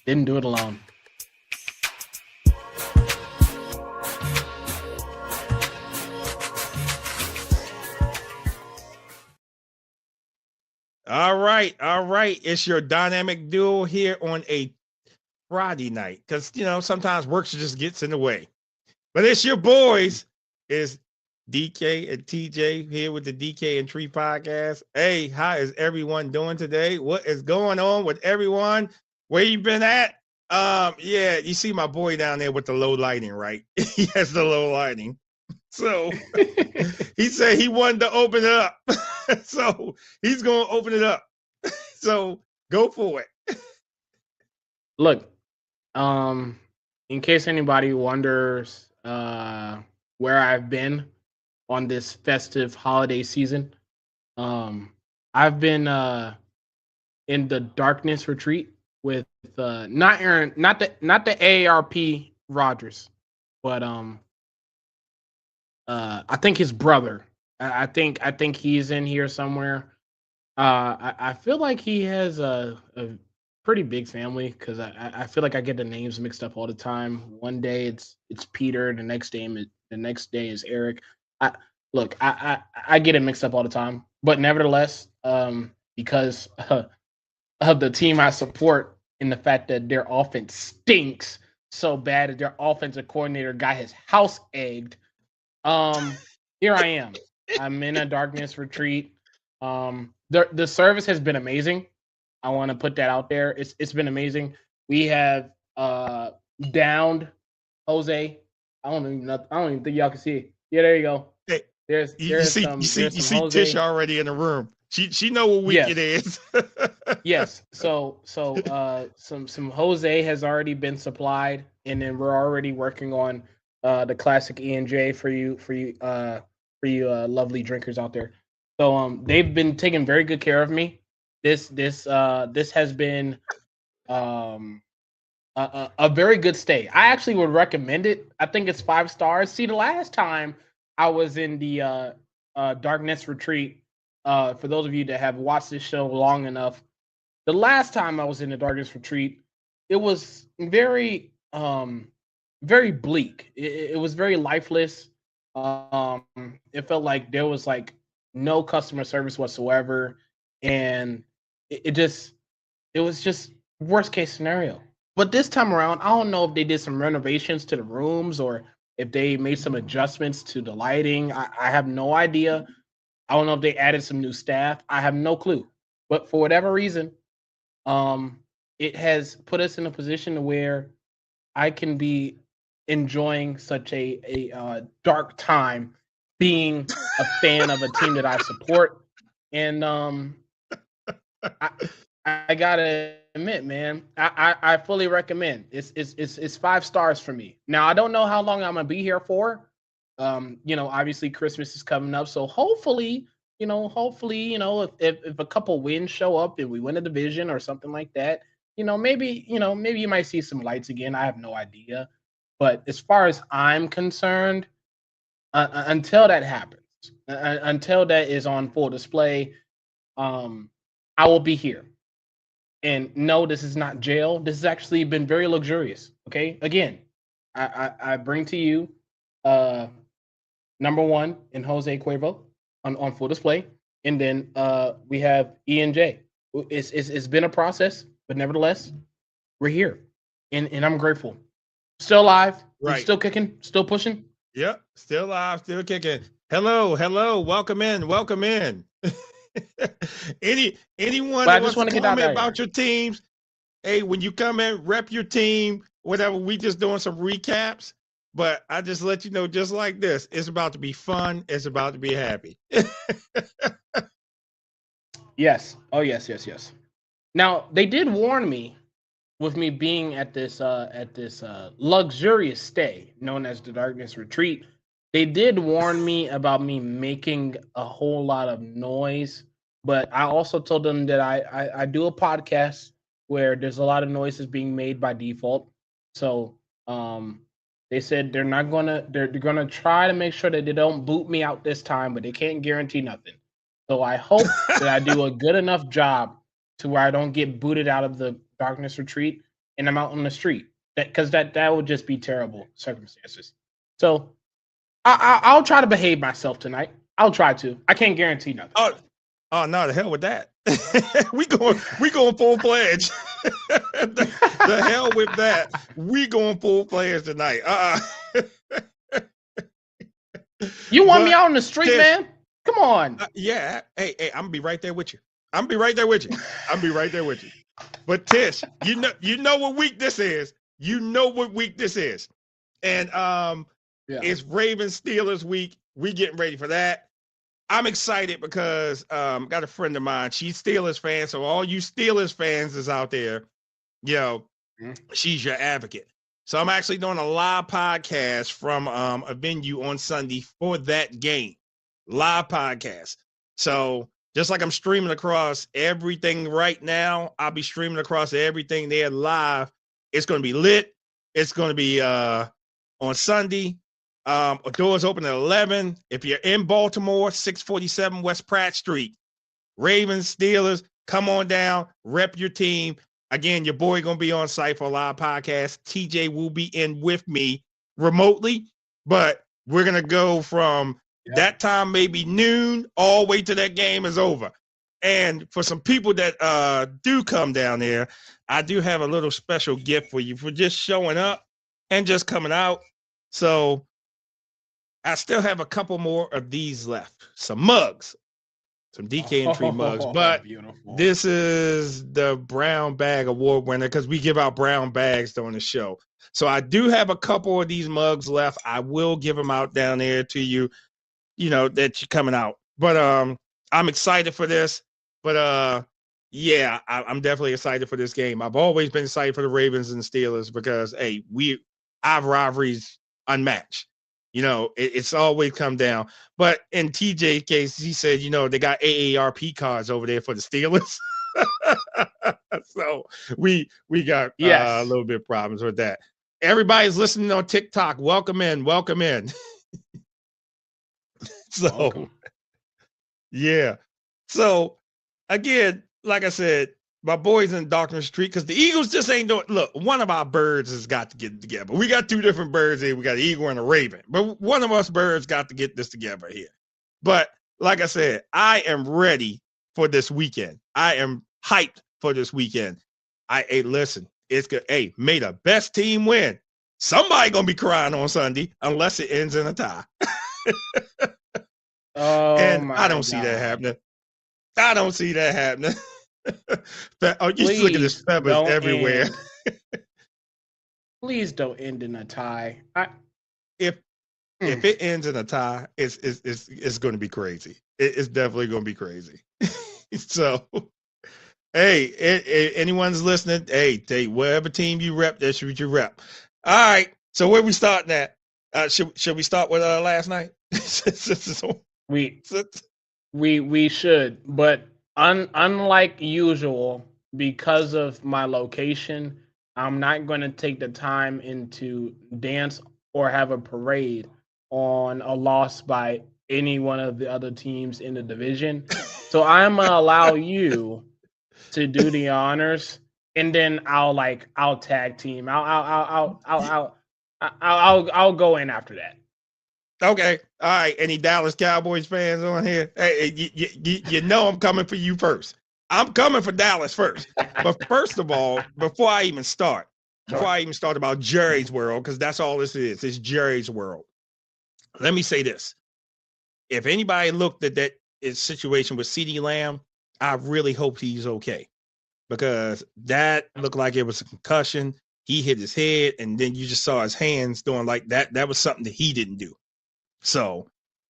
Didn't do it alone. All right. It's your dynamic duo here on a Friday night because sometimes work just gets in the way. But it's your boys. It's DK and TJ here with the DK and Tree podcast. Hey, how is everyone doing today? What is going on with everyone? Where you been at? Yeah, you see my boy down there with the low lighting, right? He has the low lighting. So he said he wanted to open it up. So he's going to open it up. So go for it. Look, in case anybody wonders where I've been on this festive holiday season, I've been in the darkness retreat with not Aaron, not the AARP Rogers, but I think his brother. I think he's in here somewhere. I feel like he has a pretty big family because I feel like I get the names mixed up all the time. One day it's Peter, the next day is Eric. I look, I get it mixed up all the time, but nevertheless, because of the team I support, in the fact that their offense stinks so bad that their offensive coordinator got his house egged. Here I am. I'm in a darkness retreat. The service has been amazing. I want to put that out there. It's been amazing. We have downed Jose. I don't even think y'all can see it. Yeah, there you go. Hey, There's you see some Jose. Tish already in the room. She know what week it is. Yes. So some Jose has already been supplied, and then we're already working on the classic E&J for you lovely drinkers out there. So they've been taking very good care of me. This has been a very good stay. I actually would recommend it. I think it's 5 stars. See, the last time I was in the Darkness Retreat, for those of you that have watched this show long enough, the last time I was in the Darkness Retreat, it was very very bleak. It was very lifeless. It felt like there was like no customer service whatsoever, and it was just worst case scenario. But this time around, I don't know if they did some renovations to the rooms or if they made some adjustments to the lighting. I have no idea. I don't know if they added some new staff. I have no clue. But for whatever reason, it has put us in a position where I can be enjoying such a dark time being a fan of a team that I support. And I gotta admit, man, I fully recommend. It's 5 stars for me. Now I don't know how long I'm gonna be here for. Obviously Christmas is coming up, so hopefully, if a couple wins show up and we win a division or something like that, maybe you might see some lights again. I have no idea. But as far as I'm concerned, until that happens, until that is on full display, I will be here. And no, this is not jail. This has actually been very luxurious. Okay, again, I bring to you number one in Jose Cuervo on full display, and then we have E&J. It's been a process, but nevertheless, we're here, and I'm grateful. Still alive, right? Still kicking, still pushing. Yep, still alive, still kicking. Hello, welcome in. Anyone that wants to comment about your teams? Hey, when you come in, rep your team, whatever. We just doing some recaps, but I just let you know, just like this, it's about to be fun. It's about to be happy. Yes. Oh, yes. Now they did warn me with me being at this luxurious stay known as the Darkness Retreat. They did warn me about me making a whole lot of noise, but I also told them that I do a podcast where there's a lot of noises being made by default. So they said they're gonna try to make sure that they don't boot me out this time, but they can't guarantee nothing. So I hope that I do a good enough job to where I don't get booted out of the Darkness Retreat. and I'm out on the street. Because that would just be terrible circumstances. So I'll try to behave myself tonight. I'll try to. I can't guarantee nothing. Oh no, the hell with that. we going full fledged. the hell with that. We going full fledged tonight. You want me out on the street, man? Come on. Yeah. Hey, I'm gonna be right there with you. I'm gonna be right there with you. But Tish, you know what week this is. You know what week this is. And it's Ravens Steelers week. We getting ready for that. I'm excited because got a friend of mine. She's Steelers fan. So all you Steelers fans is out there, she's your advocate. So I'm actually doing a live podcast from a venue on Sunday for that game. Live podcast. So just like I'm streaming across everything right now, I'll be streaming across everything there live. It's going to be lit. It's going to be on Sunday. Doors open at 11. If you're in Baltimore, 647 West Pratt Street, Ravens, Steelers, come on down, rep your team. Again, your boy going to be on site for a live podcast. TJ will be in with me remotely, but we're going to go from that time, maybe noon, all the way to that game is over. And for some people that do come down there, I do have a little special gift for you for just showing up and just coming out. So I still have a couple more of these left. Some mugs, some DK and Tree mugs. But beautiful. This is the Brown Bag Award winner because we give out brown bags during the show. So I do have a couple of these mugs left. I will give them out down there to you, that you're coming out. But I'm excited for this. But I'm definitely excited for this game. I've always been excited for the Ravens and the Steelers because, hey, our rivalry's unmatched. It's always come down. But in TJ's case, he said, they got AARP cards over there for the Steelers. So we got a little bit of problems with that. Everybody's listening on TikTok. Welcome in. So, yeah. So, again, like I said, my boys in Darkness Street, because the Eagles just ain't doing. Look, one of our birds has got to get together. We got two different birds here. We got an eagle and a raven. But one of us birds got to get this together here. But like I said, I am ready for this weekend. I am hyped for this weekend. Listen, it's good. Hey, may the best team win. Somebody gonna be crying on Sunday unless it ends in a tie. And I don't see that happening. You just look at this feathers everywhere. Please don't end in a tie. If it ends in a tie, it's going to be crazy. It's definitely going to be crazy. So, hey, anyone's listening, hey, whatever team you rep, that's what you rep. All right. So where we starting at? Should we start with last night? We should, but unlike usual, because of my location, I'm not going to take the time into dance or have a parade on a loss by any one of the other teams in the division. So I'm gonna allow you to do the honors, and then I'll tag team. I'll go in after that. Okay. All right. Any Dallas Cowboys fans on here? Hey, you know I'm coming for you first. I'm coming for Dallas first. But first of all, before I even start about Jerry's World, because that's all this is. It's Jerry's World. Let me say this. If anybody looked at that situation with CeeDee Lamb, I really hope he's okay. Because that looked like it was a concussion. He hit his head, and then you just saw his hands doing like that. That was something that he didn't do. So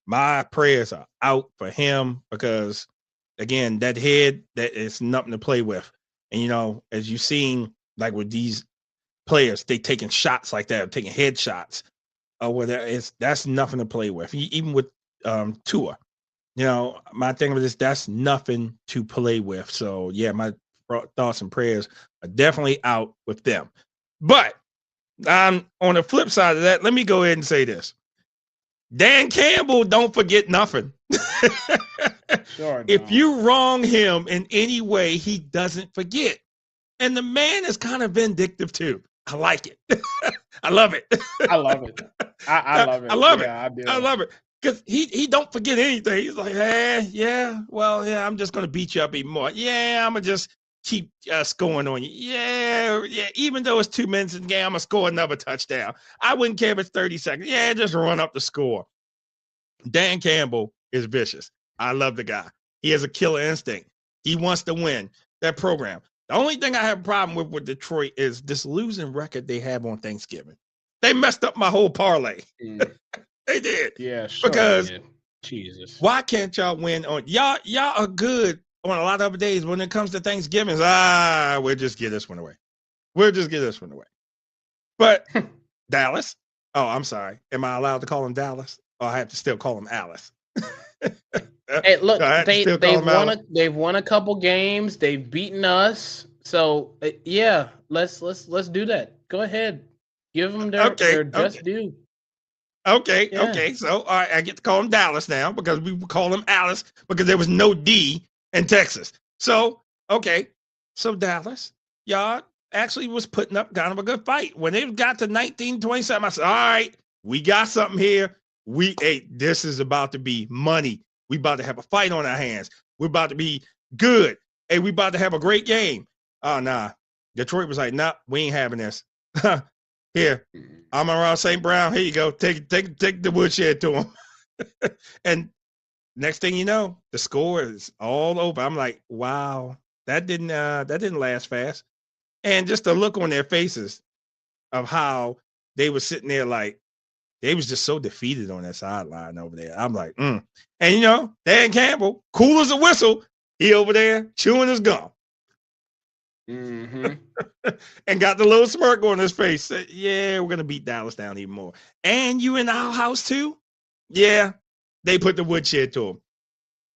my prayers are out for him because, again, that head, that is nothing to play with. And, as you've seen, like with these players, they taking shots like that, taking head shots or whatever. That's nothing to play with. Even with Tua, my thing with this, that's nothing to play with. So, yeah, my thoughts and prayers are definitely out with them. But on the flip side of that, let me go ahead and say this. Dan Campbell don't forget nothing. Sure, if you wrong him in any way, he doesn't forget. And the man is kind of vindictive too. I like it. I love it. I love it. I love it. I love it. I do. I love it. Because he don't forget anything. He's like, I'm just gonna beat you up even more. Yeah, I'm gonna just keep scoring on you. Yeah. Even though it's 2 minutes in the game, I'm gonna score another touchdown. I wouldn't care if it's 30 seconds. Yeah, just run up the score. Dan Campbell is vicious. I love the guy. He has a killer instinct. He wants to win that program. The only thing I have a problem with Detroit is this losing record they have on Thanksgiving. They messed up my whole parlay. They did. Yeah, sure. Because Jesus, why can't y'all win on y'all? Y'all are good on a lot of other days. When it comes to Thanksgiving, we'll just get this one away. But Dallas. Oh, I'm sorry. Am I allowed to him Dallas? Or I have to still call him Alice? Hey, look, they've won a couple games. They've beaten us. So yeah, let's do that. Go ahead, give them their just due. Okay. So I get to call him Dallas now because we call him Alice because there was no D in Texas. So Dallas, y'all actually was putting up kind of a good fight. When they got to 19-27, I said, all right, we got something here. This is about to be money. We about to have a fight on our hands. We're about to be good. Hey, we about to have a great game. Oh, nah. Detroit was like, nah, we ain't having this. Here, Amon-Ra St. Brown. Here you go. Take the woodshed to him. And next thing you know, the score is all over. I'm like, wow, that didn't last fast. And just the look on their faces of how they were sitting there like, they was just so defeated on that sideline over there. I'm like, And Dan Campbell, cool as a whistle, he over there chewing his gum. Mm-hmm. And got the little smirk on his face. Said, yeah, we're gonna beat Dallas down even more. And you in our house too? Yeah. They put the woodshed to him.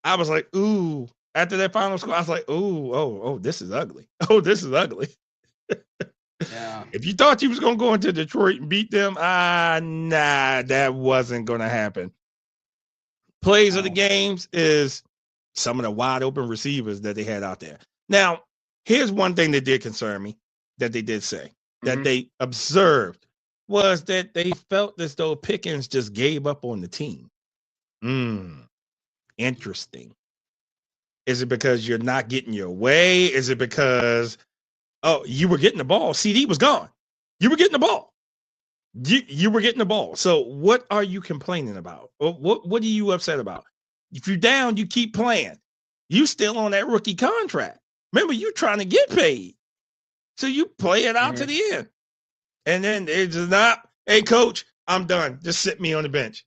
I was like, ooh. After that final score, I was like, oh, this is ugly. Oh, this is ugly. Yeah. If you thought you was gonna go into Detroit and beat them, nah, that wasn't gonna happen. Plays of the games is some of the wide open receivers that they had out there. Now, here's one thing that did concern me that they did say that they observed was that they felt as though Pickens just gave up on the team. Interesting. Is it because you're not getting your way? Is it because you were getting the ball? CD was gone. You were getting the ball. You were getting the ball. So what are you complaining about? What are you upset about? If you're down, you keep playing. You still on that rookie contract. Remember, you trying to get paid. So you play it out to the end. And then it's just not, hey, coach, I'm done. Just sit me on the bench.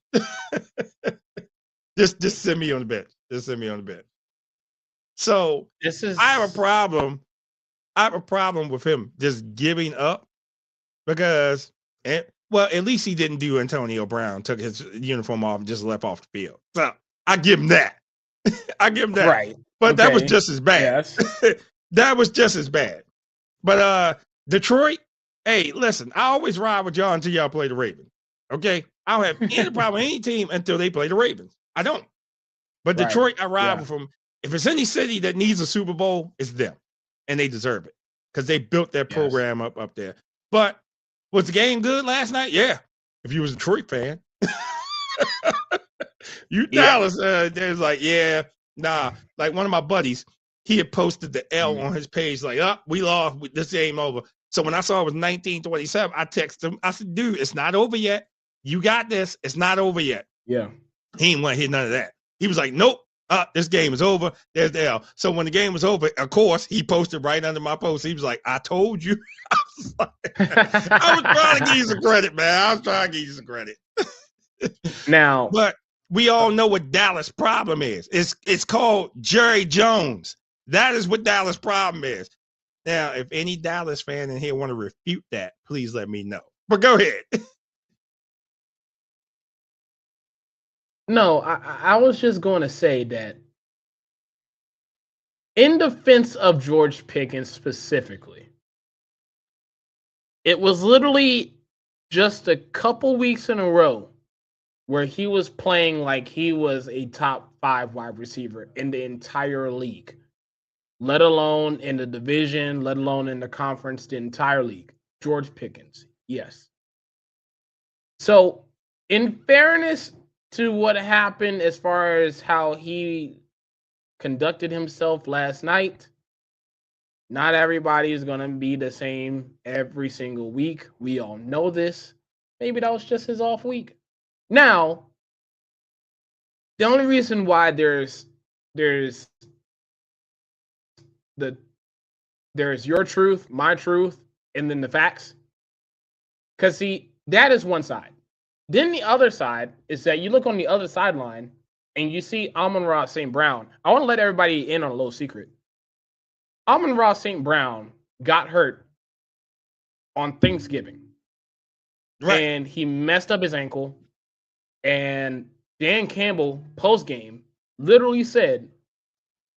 just sit me on the bench. Just sit me on the bench. So I have a problem. I have a problem with him just giving up because, at least he didn't do Antonio Brown, took his uniform off and just left off the field. So I give him that. Right. But that was just as bad. Yes. That was just as bad. But Detroit, hey, listen, I always ride with y'all until y'all play the Ravens. Okay? I don't have any problem with any team until they play the Ravens. I don't. But Detroit, I ride with them. If it's any city that needs a Super Bowl, it's them. And they deserve it because they built their program up there. But was the game good last night? Yeah. If you was a Detroit fan. Dallas, there's like, like one of my buddies, he had posted the L on his page, like, we lost, this game over. So when I saw it was 19-27, I texted him. I said, dude, it's not over yet. You got this. It's not over yet. Yeah. He didn't want to hear none of that. He was like, nope. This game is over. There's the L. So when the game was over, of course, he posted right under my post. He was like, I told you. I was trying to give you some credit, man. I was trying to give you some credit. Now, but we all know what Dallas' problem is. It's called Jerry Jones. That is what Dallas' problem is. Now, if any Dallas fan in here want to refute that, please let me know. But go ahead. No, I was just going to say that in defense of George Pickens specifically, it was literally just a couple weeks in a row where he was playing like he was a top 5 wide receiver in the entire league. let alone in the division, let alone in the conference, the entire league. George Pickens, yes. So, in fairness to what happened as far as how he conducted himself last night, not everybody is going to be the same every single week. We all know this. Maybe that was just his off week. Now, the only reason why there's your truth, my truth, and then the facts. Because see, that is one side. Then the other side is that you look on the other sideline and you see Amon-Ra St. Brown. I want to let everybody in on a little secret. Amon-Ra St. Brown got hurt on Thanksgiving. Right. And he messed up his ankle. And Dan Campbell, post-game, literally said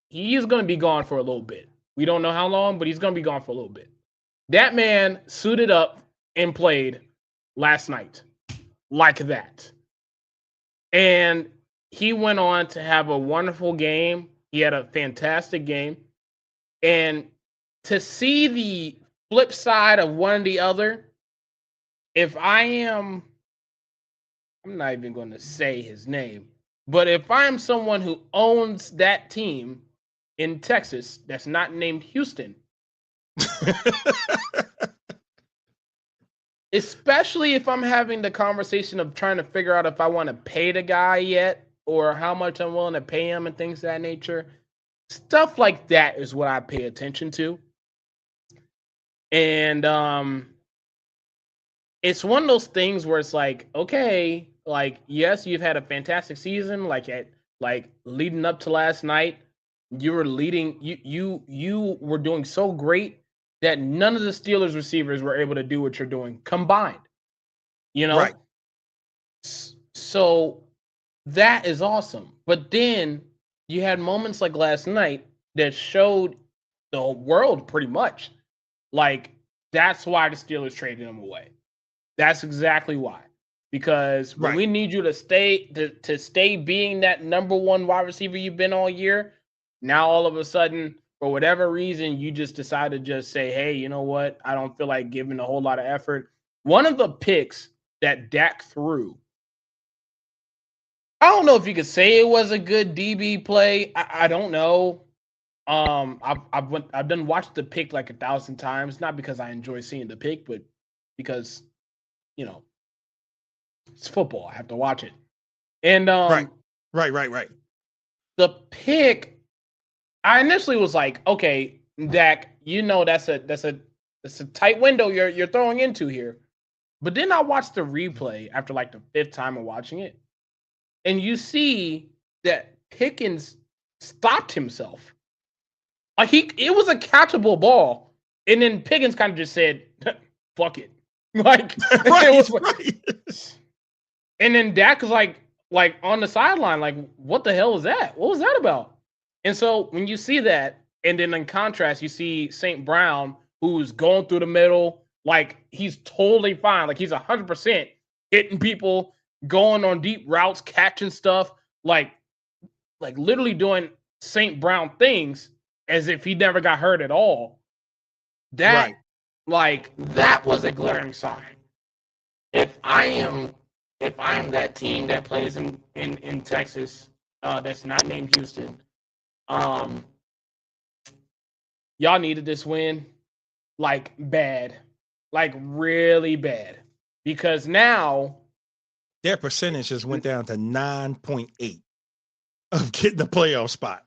he is going to be gone for a little bit. We don't know how long, but he's going to be gone for a little bit. That man suited up and played last night like that. And he went on to have a wonderful game. He had a fantastic game. And to see the flip side of one or the other, if I'm not even going to say his name, but if I'm someone who owns that team in Texas that's not named Houston, especially if I'm having the conversation of trying to figure out if I want to pay the guy yet or how much I'm willing to pay him and things of that nature, stuff like that is what I pay attention to. And it's one of those things where it's like, okay, like, yes, you've had a fantastic season, like leading up to last night, you were leading, you were doing so great that none of the Steelers receivers were able to do what you're doing combined. You know? Right. So that is awesome. But then you had moments like last night that showed the world pretty much. Like, that's why the Steelers traded him away. That's exactly why. Because when we need you to stay being that number one wide receiver you've been all year, now all of a sudden, for whatever reason, you just decide to just say, hey, you know what? I don't feel like giving a whole lot of effort. One of the picks that Dak threw, I don't know if you could say it was a good DB play. I don't know. I've done watched the pick like 1,000 times, not because I enjoy seeing the pick, but because, you know, it's football. I have to watch it. And right. The pick, I initially was like, okay, Dak, you know that's a tight window you're throwing into here. But then I watched the replay after like the 5th time of watching it, and you see that Pickens stopped himself. Like it was a catchable ball, and then Pickens kind of just said, "Fuck it," like And then Dak was like on the sideline, like, "What the hell was that? What was that about?" And so when you see that, and then in contrast, you see St. Brown, who's going through the middle, like he's totally fine, like he's 100% hitting people, going on deep routes, catching stuff, like literally doing St. Brown things as if he never got hurt at all. That was a glaring sign. If I am that team that plays in Texas, that's not named Houston, y'all needed this win, like bad, like really bad, because now their percentages went down to 9.8 of getting the playoff spot.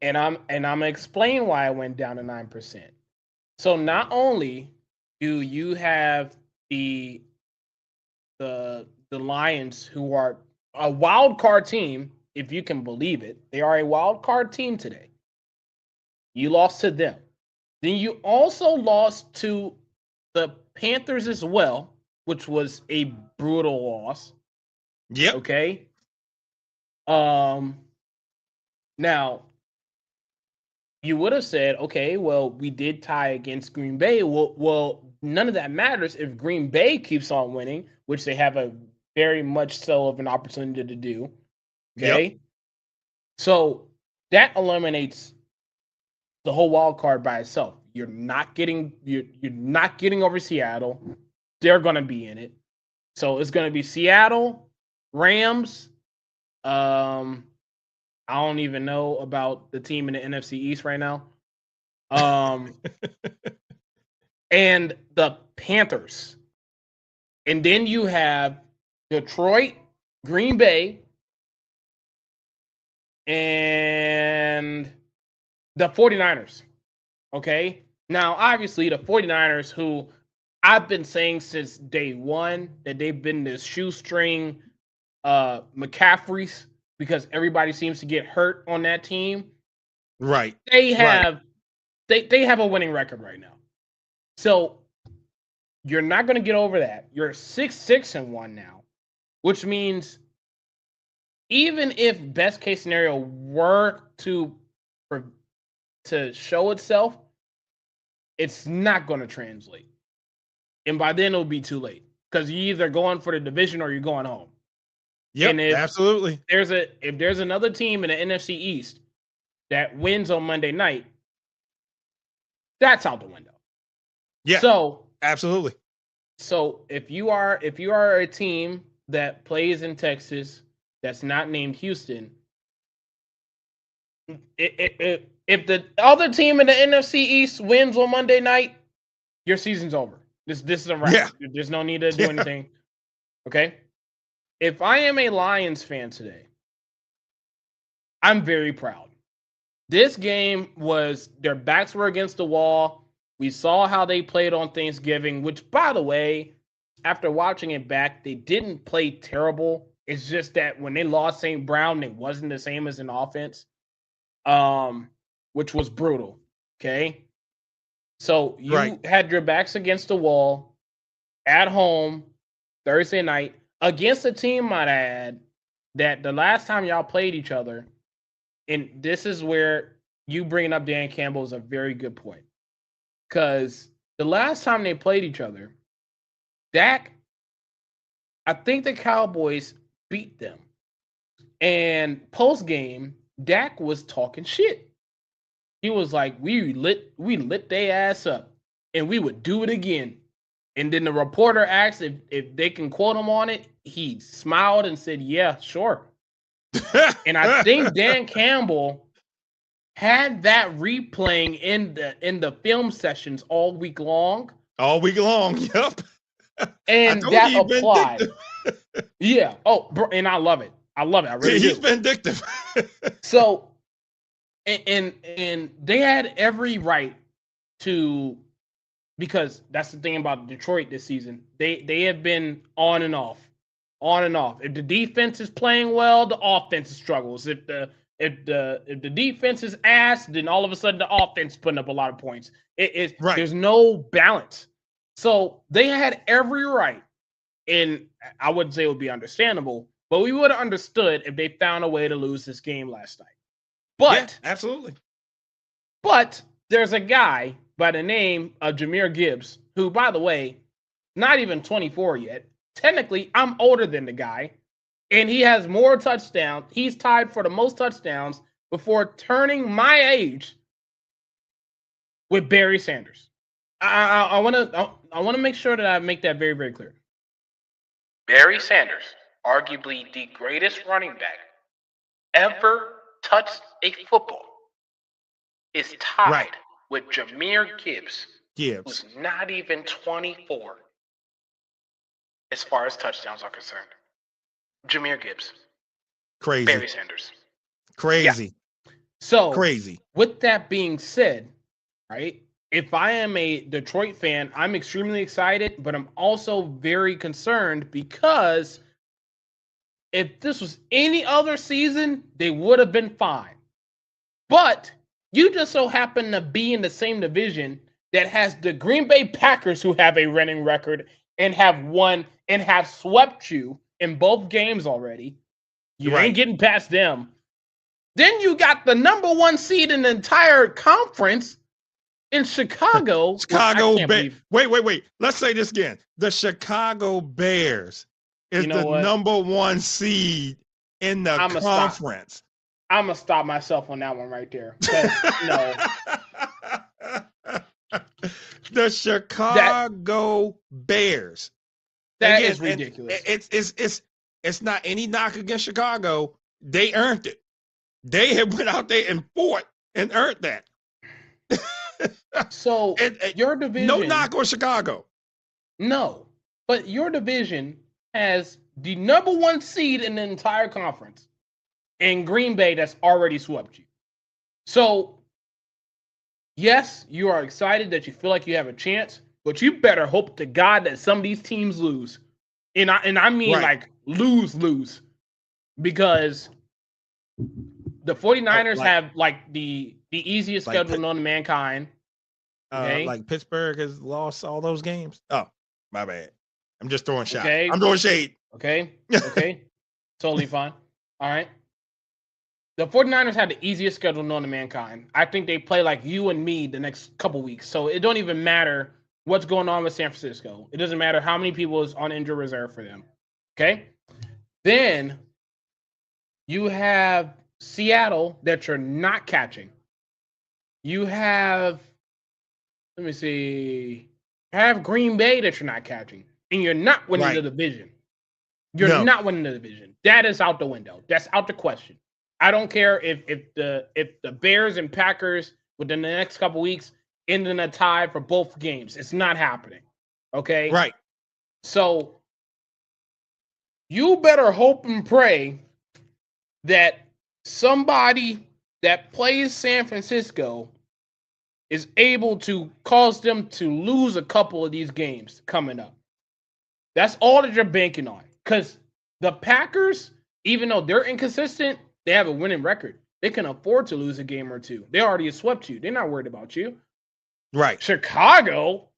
And I'm gonna explain why I went down to 9%. So not only do you have the Lions, who are a wild card team, if you can believe it, they are a wild card team today. You lost to them. Then you also lost to the Panthers as well, which was a brutal loss. Yep. Okay. Now, you would have said, okay, well, we did tie against Green Bay. Well, none of that matters if Green Bay keeps on winning, which they have a very much so of an opportunity to do. Okay. Yep. So that eliminates the whole wild card by itself. You're not getting over Seattle. They're going to be in it. So it's going to be Seattle, Rams. I don't even know about the team in the NFC East right now. And the Panthers. And then you have Detroit, Green Bay, and the 49ers. Okay? Now, obviously, the 49ers, who I've been saying since day one that they've been this shoestring McCaffreys because everybody seems to get hurt on that team. Right. They have a winning record right now. So you're not going to get over that. You're 6-1 now, which means even if best case scenario were to show itself, it's not going to translate. And by then it'll be too late because you're either going for the division or you're going home. Yeah, absolutely. If there's another team in the NFC East that wins on Monday night, that's out the window. Yeah. So absolutely. So if you are a team that plays in Texas that's not named Houston, if the other team in the NFC East wins on Monday night, your season's over. This is a wrap. Yeah. There's no need to do anything. Okay? If I am a Lions fan today, I'm very proud. This game was their backs were against the wall. We saw how they played on Thanksgiving, which, by the way, after watching it back, they didn't play terrible. It's just that when they lost St. Brown, it wasn't the same as an offense, which was brutal. Okay? So you had your backs against the wall at home Thursday night against a team, might I add, that the last time y'all played each other, and this is where you bringing up Dan Campbell is a very good point. Because the last time they played each other, Dak, I think the Cowboys beat them. And post-game, Dak was talking shit. He was like, we lit their ass up, and we would do it again. And then the reporter asked if they can quote him on it. He smiled and said, yeah, sure. And I think Dan Campbell had that replaying in the film sessions all week long. All week long, yep. And that applied. Yeah. Oh, bro, and I love it. I really He's do. vindictive. So, and they had every right to, because that's the thing about Detroit this season. They have been on and off. If the defense is playing well, the offense struggles. If the defense is ass, then all of a sudden the offense putting up a lot of points. There's no balance. So they had every right, and I wouldn't say it would be understandable, but we would have understood if they found a way to lose this game last night. But yeah, absolutely. But there's a guy by the name of Jahmyr Gibbs, who, by the way, not even 24 yet. Technically, I'm older than the guy, and he has more touchdowns. He's tied for the most touchdowns before turning my age with Barry Sanders. I want to make sure that I make that very, very clear. Barry Sanders, arguably the greatest running back ever touched a football, is tied with Jahmyr Gibbs, who's not even 24 as far as touchdowns are concerned. Jahmyr Gibbs. Crazy. Barry Sanders. Crazy. Yeah. So, crazy. With that being said, right, if I am a Detroit fan, I'm extremely excited, but I'm also very concerned because if this was any other season, they would have been fine. But you just so happen to be in the same division that has the Green Bay Packers, who have a winning record and have won and have swept you in both games already. You ain't getting past them. Then you got the number one seed in the entire conference in Chicago. Bears. Wait. Let's say this again. The Chicago Bears is the number one seed in the conference. I'm going to stop myself on that one right there. The Chicago Bears. That Again, is ridiculous. It's not any knock against Chicago. They earned it. They have went out there and fought and earned that. So your division, no knock on Chicago. No, but your division has the number 1 seed in the entire conference, and Green Bay that's already swept you. So yes, you are excited that you feel like you have a chance, but you better hope to God that some of these teams lose. And I mean like lose. Because the 49ers have like the easiest schedule known to mankind. Okay? Like Pittsburgh has lost all those games. Oh, my bad. I'm just throwing shots. Okay. I'm throwing shade. Okay. Totally fine. All right. The 49ers have the easiest schedule known to mankind. I think they play like you and me the next couple weeks. So it don't even matter what's going on with San Francisco. It doesn't matter how many people is on injured reserve for them. Okay? Then you have Seattle that you're not catching. You have, let me see, have Green Bay that you're not catching. And you're not winning the division. You're not winning the division. That is out the window. That's out the question. I don't care if the Bears and Packers within the next couple weeks end in a tie for both games. It's not happening. Okay? Right. So you better hope and pray that somebody that plays San Francisco is able to cause them to lose a couple of these games coming up. That's all that you're banking on. Because the Packers, even though they're inconsistent, they have a winning record. They can afford to lose a game or two. They already swept you. They're not worried about you. Right. Chicago,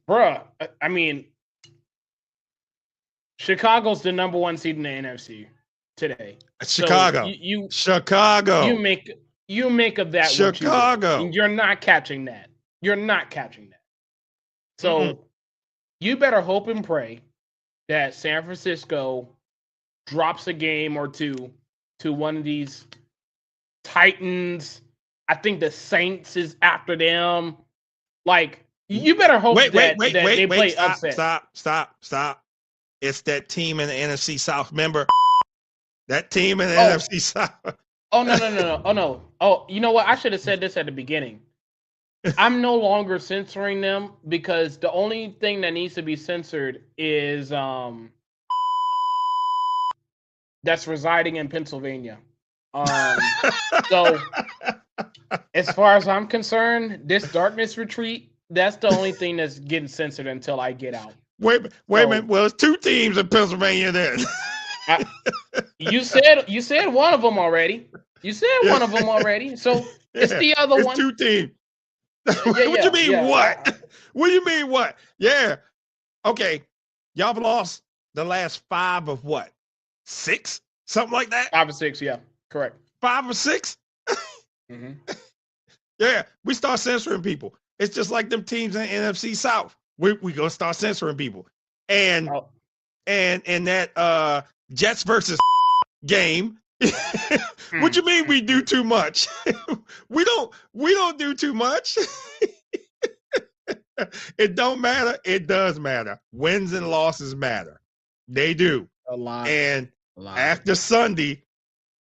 bruh, I mean, Chicago's the number 1 seed in the NFC today. Chicago. So Chicago. You make of that Chicago. You're not catching that. You're not catching that. So you better hope and pray that San Francisco drops a game or two to one of these Titans. I think the Saints is after them. Like, you better hope that they play upset. Stop. It's that team in the NFC South. Remember? That team in the NFC South. Oh, no. Oh, no. Oh, you know what? I should have said this at the beginning. I'm no longer censoring them because the only thing that needs to be censored is that's residing in Pennsylvania. So as far as I'm concerned, this darkness retreat, that's the only thing that's getting censored until I get out. Wait a minute. Well, it's 2 teams in Pennsylvania then. You said one of them already. One of them already. So it's the other one. 2 teams. What do you mean what? What do you mean what? Yeah. Okay. Y'all have lost the last 5 of what? 6? Something like that? 5 or 6, yeah. Correct. 5 or 6? Mm-hmm. Yeah. We start censoring people. It's just like them teams in the NFC South. We gonna start censoring people. And that Jets versus game. What you mean we do too much? we don't do too much. It don't matter. It does matter. Wins and losses matter. They do. A lot. And after Sunday,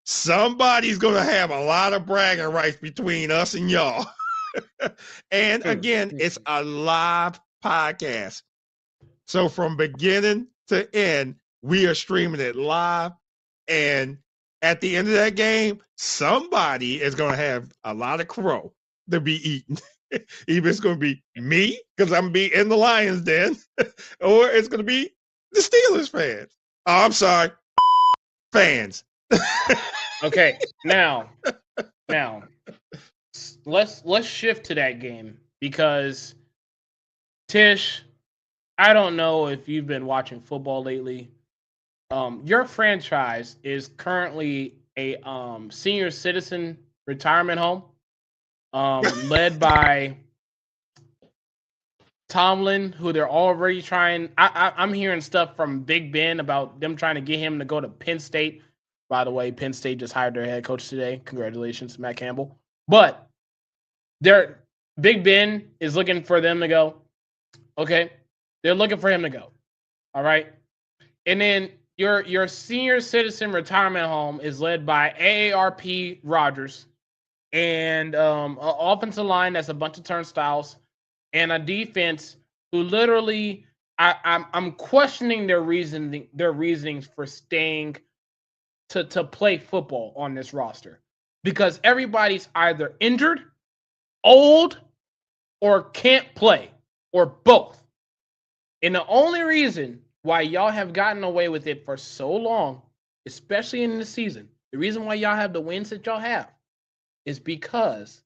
somebody's gonna have a lot of bragging rights between us and y'all. And again, it's a live podcast. So from beginning to end, we are streaming it live. And at the end of that game, somebody is going to have a lot of crow to be eaten. Either it's going to be me, because I'm going to be in the Lions den, or it's going to be the Steelers fans. Oh, I'm sorry. Fans. Okay, now, let's shift to that game because Tish, I don't know if you've been watching football lately. Your franchise is currently a senior citizen retirement home, led by Tomlin, who they're already trying. I'm hearing stuff from Big Ben about them trying to get him to go to Penn State. By the way, Penn State just hired their head coach today. Congratulations, Matt Campbell. But they're Big Ben is looking for them to go. Okay, they're looking for him to go. All right, and then your senior citizen retirement home is led by AARP Rogers and an offensive line that's a bunch of turnstiles and a defense who literally I'm questioning their reasonings for staying to play football on this roster because everybody's either injured, old, or can't play, or both. And the only reason why y'all have gotten away with it for so long, especially in the season, the reason why y'all have the wins that y'all have is because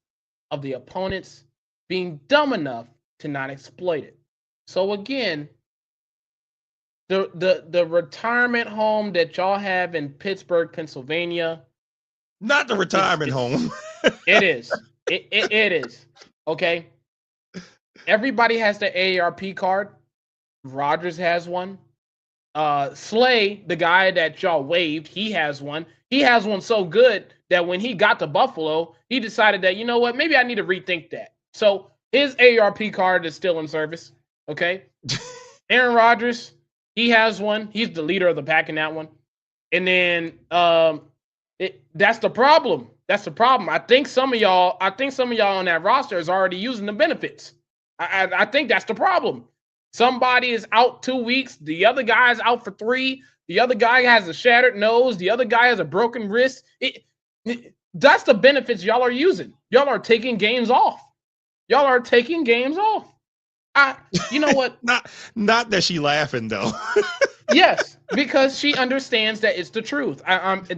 of the opponents being dumb enough to not exploit it. So again, the retirement home that y'all have in Pittsburgh, Pennsylvania. Not the retirement home. It is. It is. Okay. Everybody has the AARP card. Rogers has one. Slay, the guy that y'all waived, he has one. He has one so good that when he got to Buffalo, he decided that, you know what, maybe I need to rethink that. So his AARP card is still in service. Okay. Aaron Rodgers, he has one. He's the leader of the pack in that one. And then that's the problem. That's the problem. I think some of y'all on that roster is already using the benefits. I think that's the problem. Somebody is out 2 weeks. The other guy is out for 3. The other guy has a shattered nose. The other guy has a broken wrist. That's the benefits y'all are using. Y'all are taking games off. You know what? not that she laughing though. Yes, because she understands that it's the truth.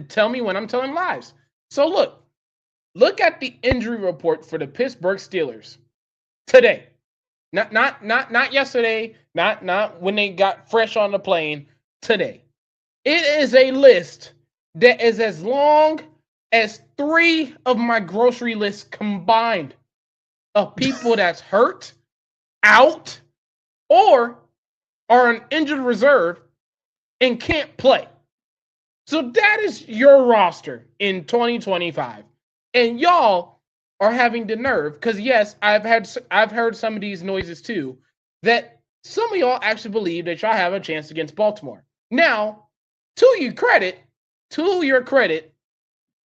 Tell me when I'm telling lies. So look at the injury report for the Pittsburgh Steelers today. Not yesterday, not when they got fresh on the plane, today. It is a list that is as long as 3 of my grocery lists combined of people that's hurt, out, or are an injured reserve and can't play. So that is your roster in 2025. And y'all are having the nerve, because yes, I've heard some of these noises too, that some of y'all actually believe that y'all have a chance against Baltimore. Now, to your credit,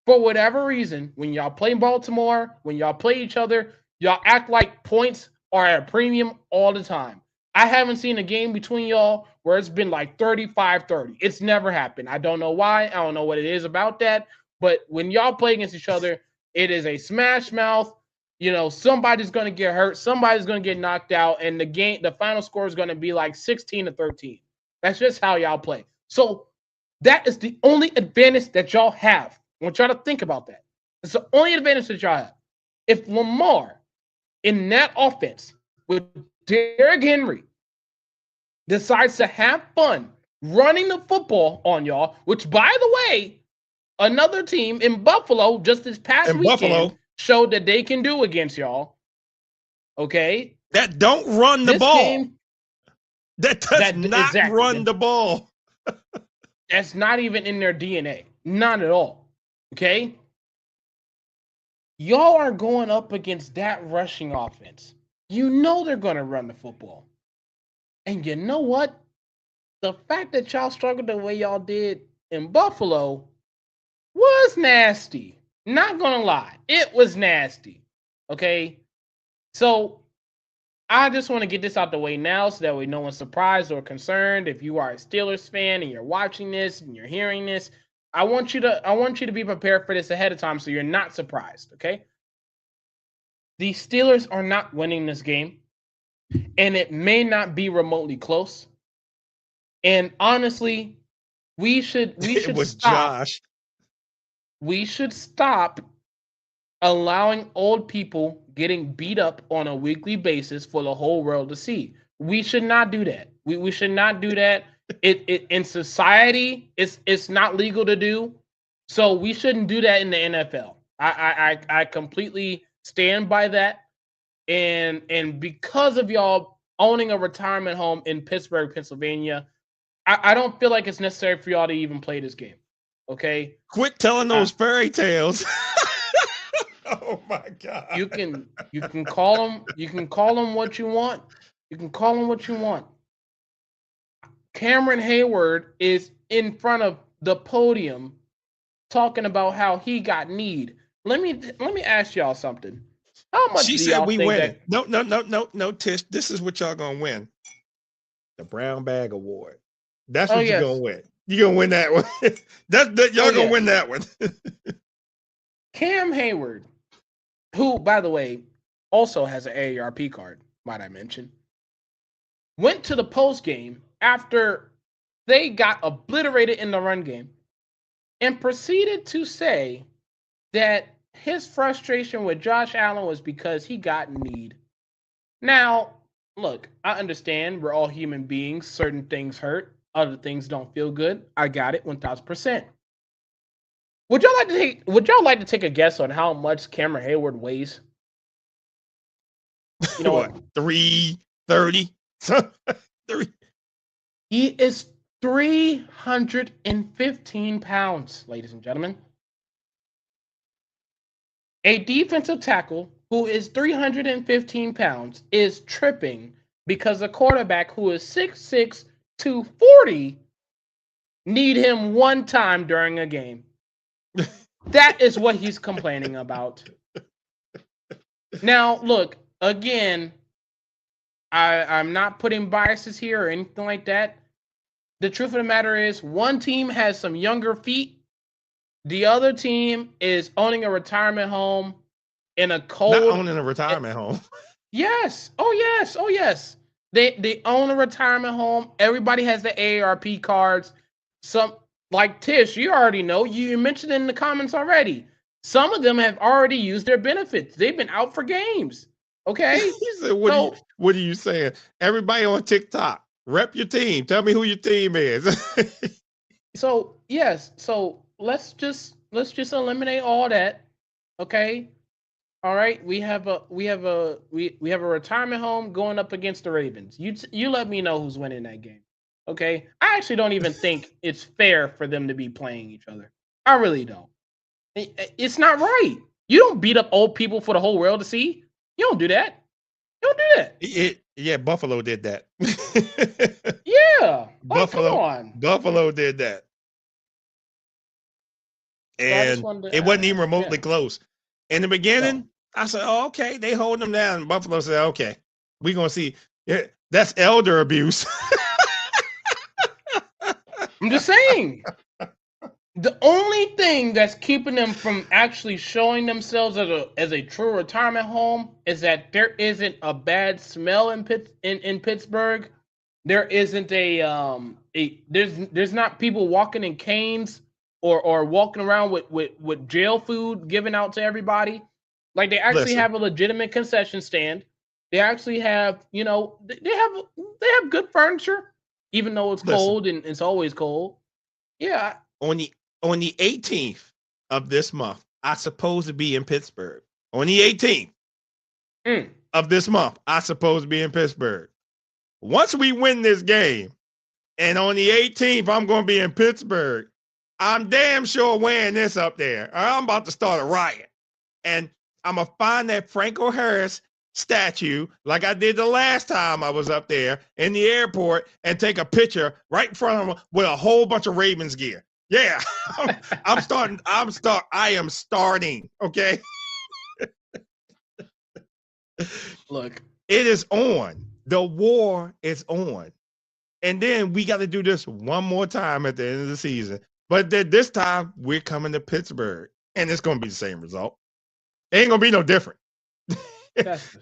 for whatever reason, when y'all play Baltimore, when y'all play each other, y'all act like points are at a premium all the time. I haven't seen a game between y'all where it's been like 35-30. It's never happened. I don't know why. I don't know what it is about that. But when y'all play against each other, it is a smash mouth. You know, somebody's going to get hurt. Somebody's going to get knocked out. And the final score is going to be like 16-13. That's just how y'all play. So that is the only advantage that y'all have. I want y'all to think about that. It's the only advantage that y'all have. If Lamar in that offense with Derrick Henry decides to have fun running the football on y'all, which, by the way, another team in Buffalo just this past weekend showed that they can do against y'all. Okay? That don't run the ball. That does not run the ball. That's not even in their DNA. Not at all. Okay? Y'all are going up against that rushing offense. You know they're going to run the football. And you know what? The fact that y'all struggled the way y'all did in Buffalo was nasty. Not going to lie. It was nasty. Okay? So I just want to get this out the way now so that way no one's surprised or concerned. If you are a Steelers fan and you're watching this and you're hearing this, I want you to be prepared for this ahead of time so you're not surprised, okay? The Steelers are not winning this game, and it may not be remotely close. And honestly, we should stop. Josh. We should stop allowing old people getting beat up on a weekly basis for the whole world to see. We should not do that. We should not do that. It in society, it's not legal to do. So we shouldn't do that in the NFL. I completely stand by that. And because of y'all owning a retirement home in Pittsburgh, Pennsylvania, I don't feel like it's necessary for y'all to even play this game. Okay? Quit telling those fairy tales. Oh my God. You can call him what you want. You can call him what you want. Cameron Hayward is in front of the podium talking about how he got need. Let me ask y'all something. How much She do said y'all we think winning. that? No, Tish. This is what y'all gonna win. The Brown Bag Award. That's Oh what you're gonna yes. win. You're gonna win that one. Y'all gonna win that one. Cam Hayward, who, by the way, also has an AARP card, might I mention, went to the post game after they got obliterated in the run game and proceeded to say that his frustration with Josh Allen was because he got need. Now, look, I understand we're all human beings. Certain things hurt, other things don't feel good. I got it 1000%. Would y'all like to take a guess on how much Cameron Hayward weighs? You know what? 330? 3. He is 315 pounds, ladies and gentlemen. A defensive tackle who is 315 pounds is tripping because a quarterback who is 6'6", 240 need him one time during a game. That is what he's complaining about. Now, look, again, I'm not putting biases here or anything like that. The truth of the matter is one team has some younger feet. The other team is owning a retirement home in a cold. Not owning a retirement home. Yes. Oh, yes. Oh, yes. They own a retirement home. Everybody has the AARP cards. Some, like Tish, you already know. You mentioned it in the comments already. Some of them have already used their benefits. They've been out for games. Okay. He said, what are you saying? Everybody on TikTok, rep your team. Tell me who your team is. So yes. So let's just eliminate all that. Okay. All right. We have a retirement home going up against the Ravens. You let me know who's winning that game. Okay. I actually don't even think it's fair for them to be playing each other. I really don't. It's not right. You don't beat up old people for the whole world to see. You don't do that. You don't do that. Yeah, Buffalo did that. Yeah. Buffalo, come on. Buffalo did that. And it wasn't even remotely close. In the beginning, I said, oh, okay, they hold them down. And Buffalo said, okay, we're going to see. Yeah, that's elder abuse. I'm just saying. The only thing that's keeping them from actually showing themselves as a true retirement home is that there isn't a bad smell in Pittsburgh. There isn't there's not people walking in canes or walking around with jail food given out to everybody. Like they actually have a legitimate concession stand. They actually have, they have good furniture, even though it's cold and it's always cold. Yeah. On the 18th of this month, I'm supposed to be in Pittsburgh. On the 18th of this month, I'm supposed to be in Pittsburgh. Once we win this game, and on the 18th, I'm going to be in Pittsburgh, I'm damn sure wearing this up there. I'm about to start a riot. And I'm going to find that Franco Harris statue like I did the last time I was up there in the airport and take a picture right in front of him with a whole bunch of Ravens gear. Yeah, I am starting. Okay. Look, it is on. The war is on. And then we got to do this one more time at the end of the season. But this time we're coming to Pittsburgh and it's going to be the same result. It ain't going to be no different.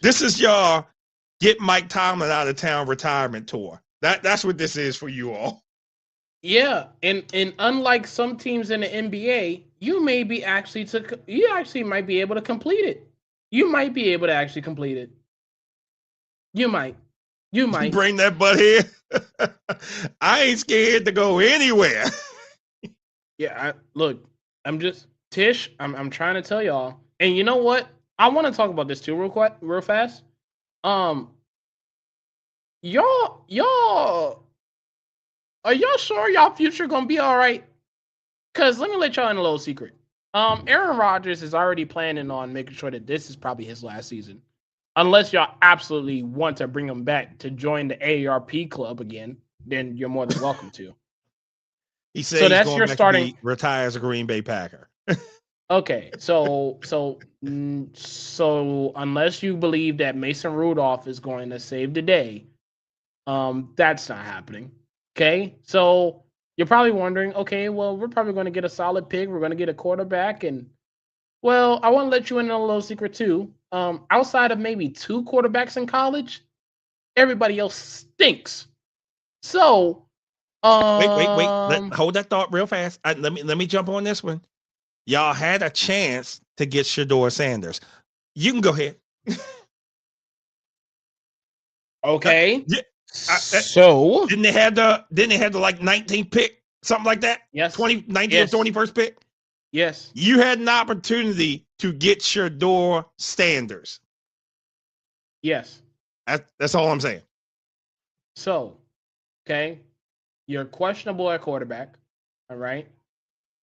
This is y'all get Mike Tomlin out of town retirement tour. That's what this is for you all. Yeah, and unlike some teams in the NBA, you actually might be able to complete it. You might be able to actually complete it. You might. Bring that butt here. I ain't scared to go anywhere. Yeah, I'm just Tish. I'm trying to tell y'all, and you know what? I want to talk about this too, real fast. Y'all. Are y'all sure y'all future gonna be all right? Cause let me let y'all in a little secret. Aaron Rodgers is already planning on making sure that this is probably his last season, unless y'all absolutely want to bring him back to join the AARP club again. Then you're more than welcome to. He said So he's that's going your back to starting. be retire as a Green Bay Packer. Okay, so unless you believe that Mason Rudolph is going to save the day, that's not happening. Okay, so you're probably wondering, okay, well, we're probably going to get a solid pick. We're going to get a quarterback, and well, I want to let you in on a little secret too. Outside of maybe 2 quarterbacks in college, everybody else stinks. So, Wait. Hold that thought real fast. Let me jump on this one. Y'all had a chance to get Shedeur Sanders. You can go ahead. okay. So didn't they have the like 19th pick, something like that? Yes. 19 yes. or 21st pick? Yes. You had an opportunity to get Shedeur Sanders. Yes. That's all I'm saying. So, okay, you're questionable at quarterback. All right.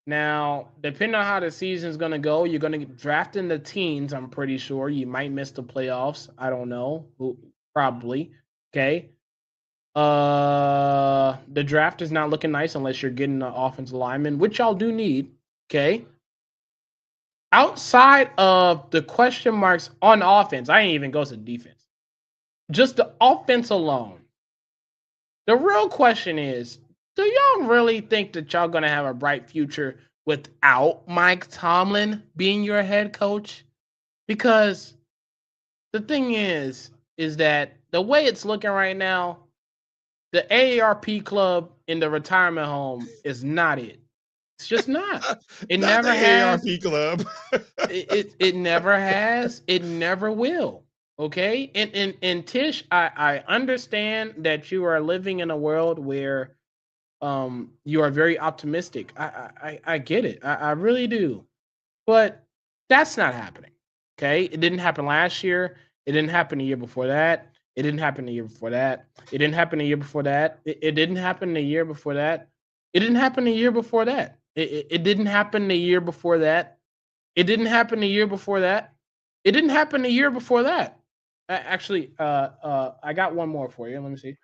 Now, depending on how the season's going to go, you're going to draft in the teens, I'm pretty sure. You might miss the playoffs. I don't know. Probably. Okay. The draft is not looking nice unless you're getting an offensive lineman, which y'all do need. Okay. Outside of the question marks on offense, I ain't even go to defense. Just the offense alone. The real question is, do y'all really think that y'all going to have a bright future without Mike Tomlin being your head coach? Because the thing is that the way it's looking right now, the AARP club in the retirement home is not it. It's just not. It not never the has. AARP club. it never has. It never will. Okay. And Tish, I understand that you are living in a world where you are very optimistic. I get it. I really do. But that's not happening. Okay. It didn't happen last year. It didn't happen the year before that. It didn't happen the year before that. It didn't happen the year before that. It didn't happen the year before that. It didn't happen the year before that. It didn't happen the year before that. It didn't happen the year before that. It didn't happen the year before that. Actually, I got one more for you. Let me see.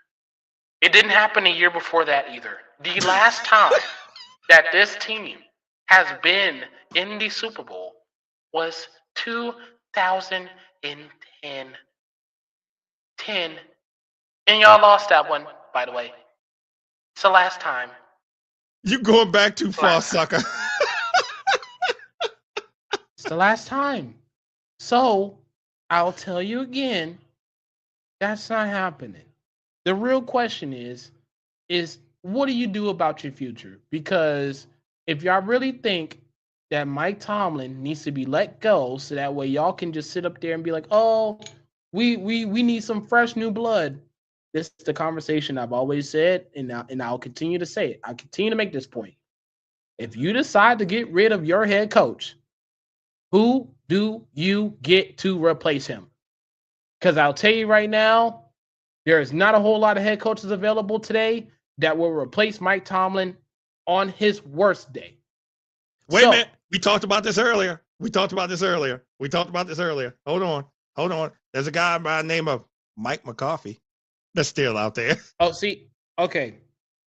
It didn't happen a year before that either. The last time that this team has been in the Super Bowl was 2010. And y'all lost that one, by the way. It's the last time. You going back too far, sucker. It's the last time. So, I'll tell you again, that's not happening. The real question is what do you do about your future? Because if y'all really think that Mike Tomlin needs to be let go so that way y'all can just sit up there and be like, oh, we need some fresh new blood. This is the conversation I've always said, and I'll continue to say it. I'll continue to make this point. If you decide to get rid of your head coach, who do you get to replace him? Because I'll tell you right now, there is not a whole lot of head coaches available today that will replace Mike Tomlin on his worst day. Wait a minute. We talked about this earlier. Hold on. There's a guy by the name of Mike McCarthy that's still out there. Oh, see, okay.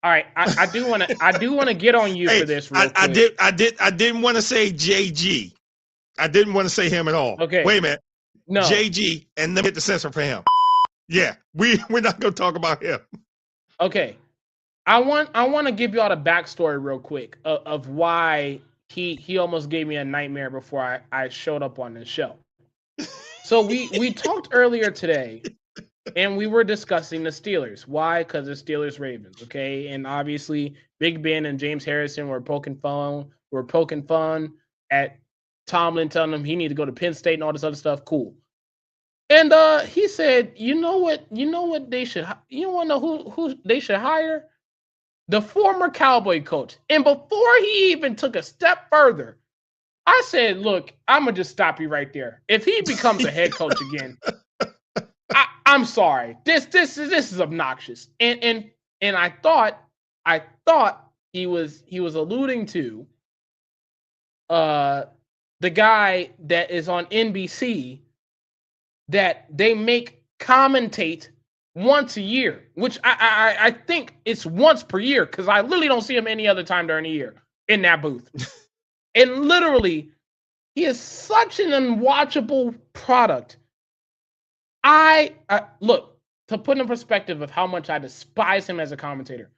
All right. I do want to get on you for this real quick. I didn't want to say JG. I didn't want to say him at all. Okay. Wait a minute. No. JG, and let me hit the censor for him. Yeah, we're not gonna talk about him. Okay. I want to give you all the backstory real quick of why he almost gave me a nightmare before I showed up on this show. So we talked earlier today, and we were discussing the Steelers. Why? Because the Steelers Ravens, okay? And obviously Big Ben and James Harrison were poking fun at Tomlin, telling him he needed to go to Penn State and all this other stuff. Cool. And he said, you know what they should, you want to know who they should hire? The former Cowboy coach. And before he even took a step further, I said, look, I'm going to just stop you right there. If he becomes a head coach again, I'm sorry. This is obnoxious. And I thought he was alluding to the guy that is on NBC that they make commentate once a year, which I think it's once per year because I literally don't see him any other time during the year in that booth. And literally, he is such an unwatchable product. I look, to put in perspective of how much I despise him as a commentator.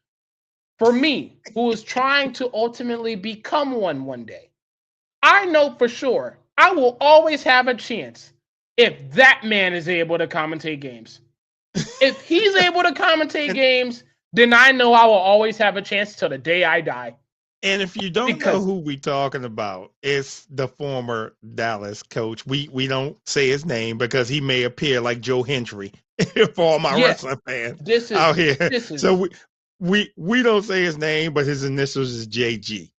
For me, who is trying to ultimately become one day, I know for sure I will always have a chance if that man is able to commentate games. If he's able to commentate games, then I know I will always have a chance till the day I die. And if you don't know who we talking about, it's the former Dallas coach. We don't say his name because he may appear like Joe Hendry for all my wrestling fans out here. So we don't say his name, but his initials is JG.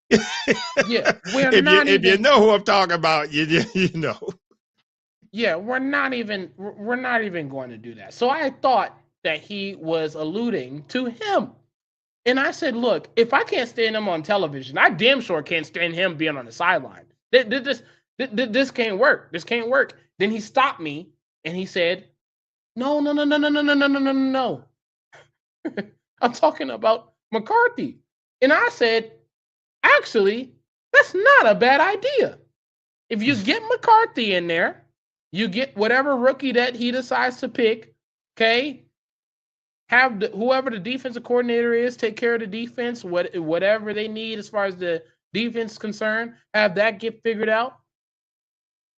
Yeah, if you know who I'm talking about, you know. Yeah, we're not even going to do that. So I thought that he was alluding to him. And I said, look, if I can't stand him on television, I damn sure can't stand him being on the sideline. This can't work. This can't work. Then he stopped me and he said, no. I'm talking about McCarthy. And I said, actually, that's not a bad idea. If you get McCarthy in there, you get whatever rookie that he decides to pick, okay? Have whoever the defensive coordinator is take care of the defense, whatever they need as far as the defense is concerned, have that get figured out.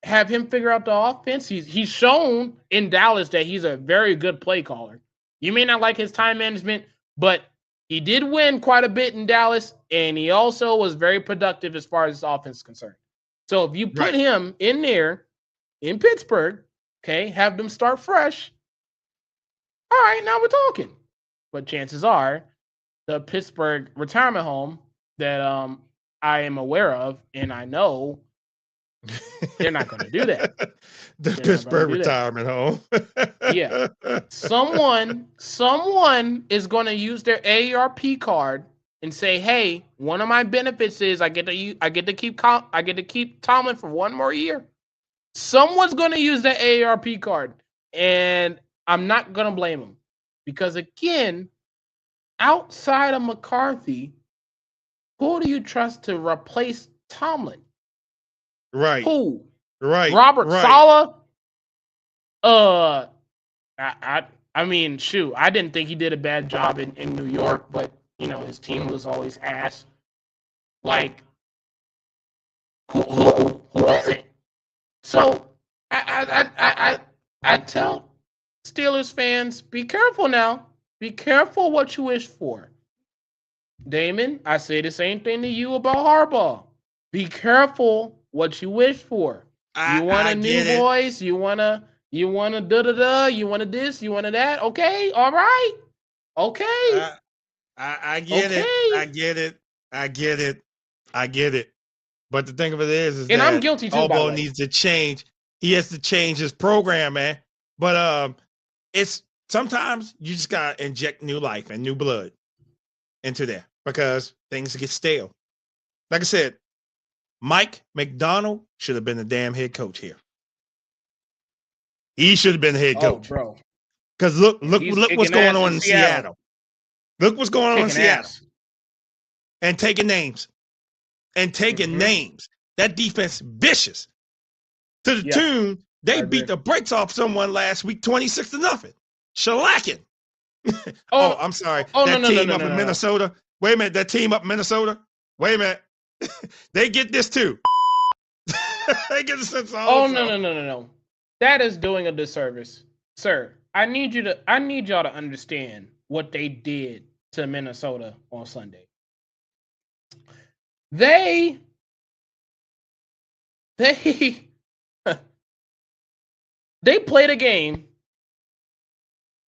Have him figure out the offense. He's shown in Dallas that he's a very good play caller. You may not like his time management, but he did win quite a bit in Dallas, and he also was very productive as far as his offense is concerned. So if you put him in there in Pittsburgh, okay, have them start fresh, all right, now we're talking. But chances are the Pittsburgh retirement home that I am aware of and I know they're not going to do that. The Pittsburgh retirement home. Yeah. Someone is going to use their AARP card and say, "Hey, one of my benefits is I get to keep Tomlin for one more year." Someone's going to use the AARP card, and I'm not going to blame him because, again, outside of McCarthy, who do you trust to replace Tomlin? Right. Who? Right. Robert Saleh? I mean, shoot, I didn't think he did a bad job in New York, but, you know, his team was always ass. Like, who is it? So, I tell Steelers fans, be careful now. Be careful what you wish for. Damon, I say the same thing to you about Harbaugh. Be careful what you wish for. You want a new voice? You want a da-da-da? You want a this? You want a that? Okay, all right. Okay. I get it. I get it. But the thing of it is and that I'm guilty too, Harbaugh needs to change. He has to change his program, man. But it's sometimes you just gotta inject new life and new blood into there because things get stale. Like I said, Mike Macdonald should have been the damn head coach here. He should have been the head coach, bro. Because look what's going on in Seattle. Look what's going on in Seattle. And taking names. That defense vicious. To the tune, they beat the brakes off someone last week, 26-0. Shellacking. I'm sorry. That team up in Minnesota. Wait a minute. That team up in Minnesota. Wait a minute. They get this too. They get this also. No. That is doing a disservice. Sir, I need y'all to understand what they did to Minnesota on Sunday. They played a game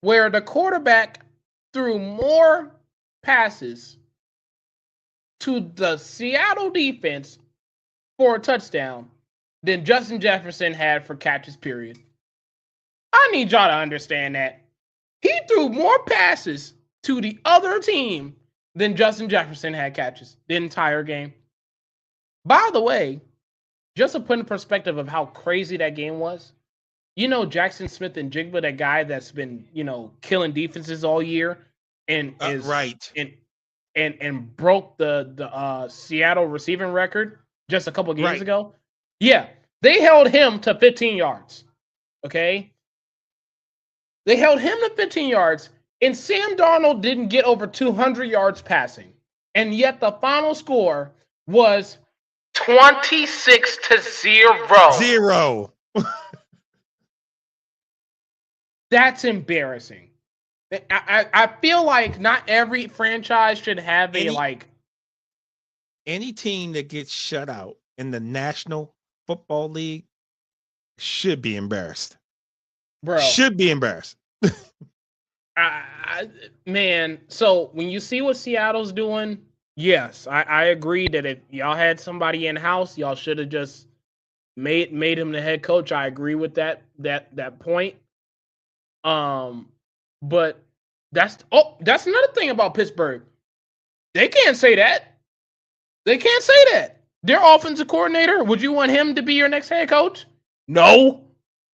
where the quarterback threw more passes to the Seattle defense for a touchdown than Justin Jefferson had for catches, period. I need y'all to understand that. He threw more passes to the other team than Justin Jefferson had catches the entire game. By the way, just to put in perspective of how crazy that game was. You know, Jackson Smith and Jigba, that guy that's been, killing defenses all year and is Right. and broke the Seattle receiving record just a couple games Right. ago. Yeah, they held him to 15 yards. Okay, they held him to 15 yards, and Sam Darnold didn't get over 200 yards passing, and yet the final score was 26-0. 0. That's embarrassing. I feel like not every franchise should have any team that gets shut out in the National Football League should be embarrassed. bro. Should be embarrassed. Man, so when you see what Seattle's doing, yes, I agree that if y'all had somebody in house, y'all should have just made him the head coach. I agree with that point. But that's another thing about Pittsburgh. They can't say that. They can't say that. Their offensive coordinator, would you want him to be your next head coach? No.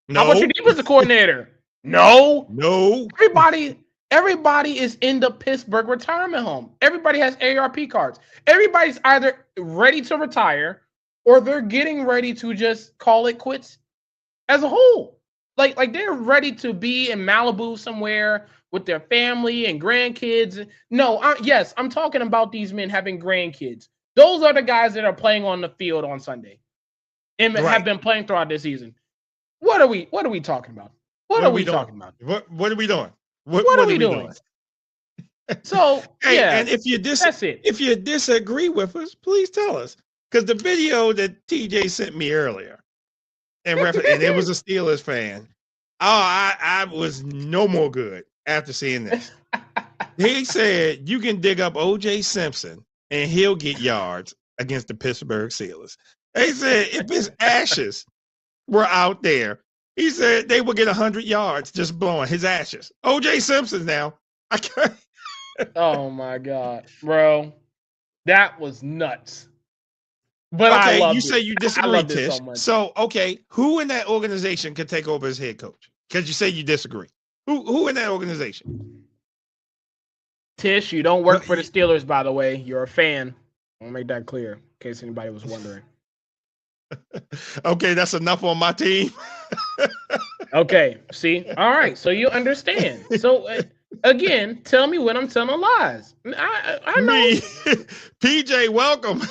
No. How about your defensive coordinator? No. No. Everybody is in the Pittsburgh retirement home. Everybody has AARP cards. Everybody's either ready to retire or they're getting ready to just call it quits as a whole. Like they're ready to be in Malibu somewhere with their family and grandkids. No, I'm talking about these men having grandkids. Those are the guys that are playing on the field on Sunday and have been playing throughout this season. What are we talking about? What are we talking about? What are we doing? What are we doing? So, hey, and if you that's it. If you disagree with us, please tell us. Because the video that TJ sent me earlier, and it was a Steelers fan. I was no more good after seeing this. He said you can dig up O.J. Simpson and he'll get yards against the Pittsburgh Steelers. He said if his ashes were out there, he said they would get 100 yards just blowing his ashes. O.J. Simpson now. I can't. Oh my God, bro. That was nuts. But okay, I love you say you disagree, Tish. So okay, who in that organization could take over as head coach? Because you say you disagree. Who in that organization? Tish, you don't work for the Steelers, by the way. You're a fan. I'll make that clear in case anybody was wondering. Okay, that's enough on my team. Okay, see? All right, so you understand. So, again, tell me when I'm telling lies. I know. Me, PJ, welcome.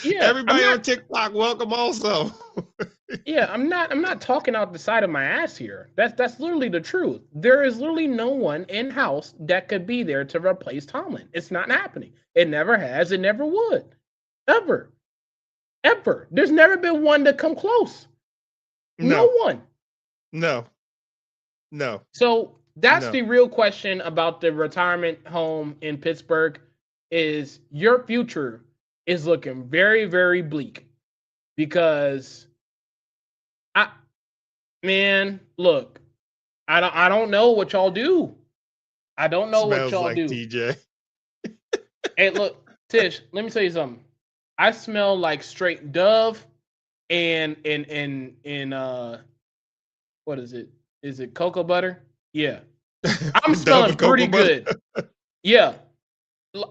Yeah, everybody on TikTok, welcome also. Yeah, I'm not talking out the side of my ass here. That's literally the truth. There is literally no one in house that could be there to replace Tomlin. It's not happening. It never has. It never would. Ever. There's never been one to come close. No one. No. So that's the real question about the retirement home in Pittsburgh is your future is looking very, very bleak because look, I don't know what y'all do. I don't know Smells what y'all like do. DJ. Hey, look, Tish, let me tell you something. I smell like straight Dove and what is it? Is it cocoa butter? Yeah. I'm smelling pretty good. Yeah.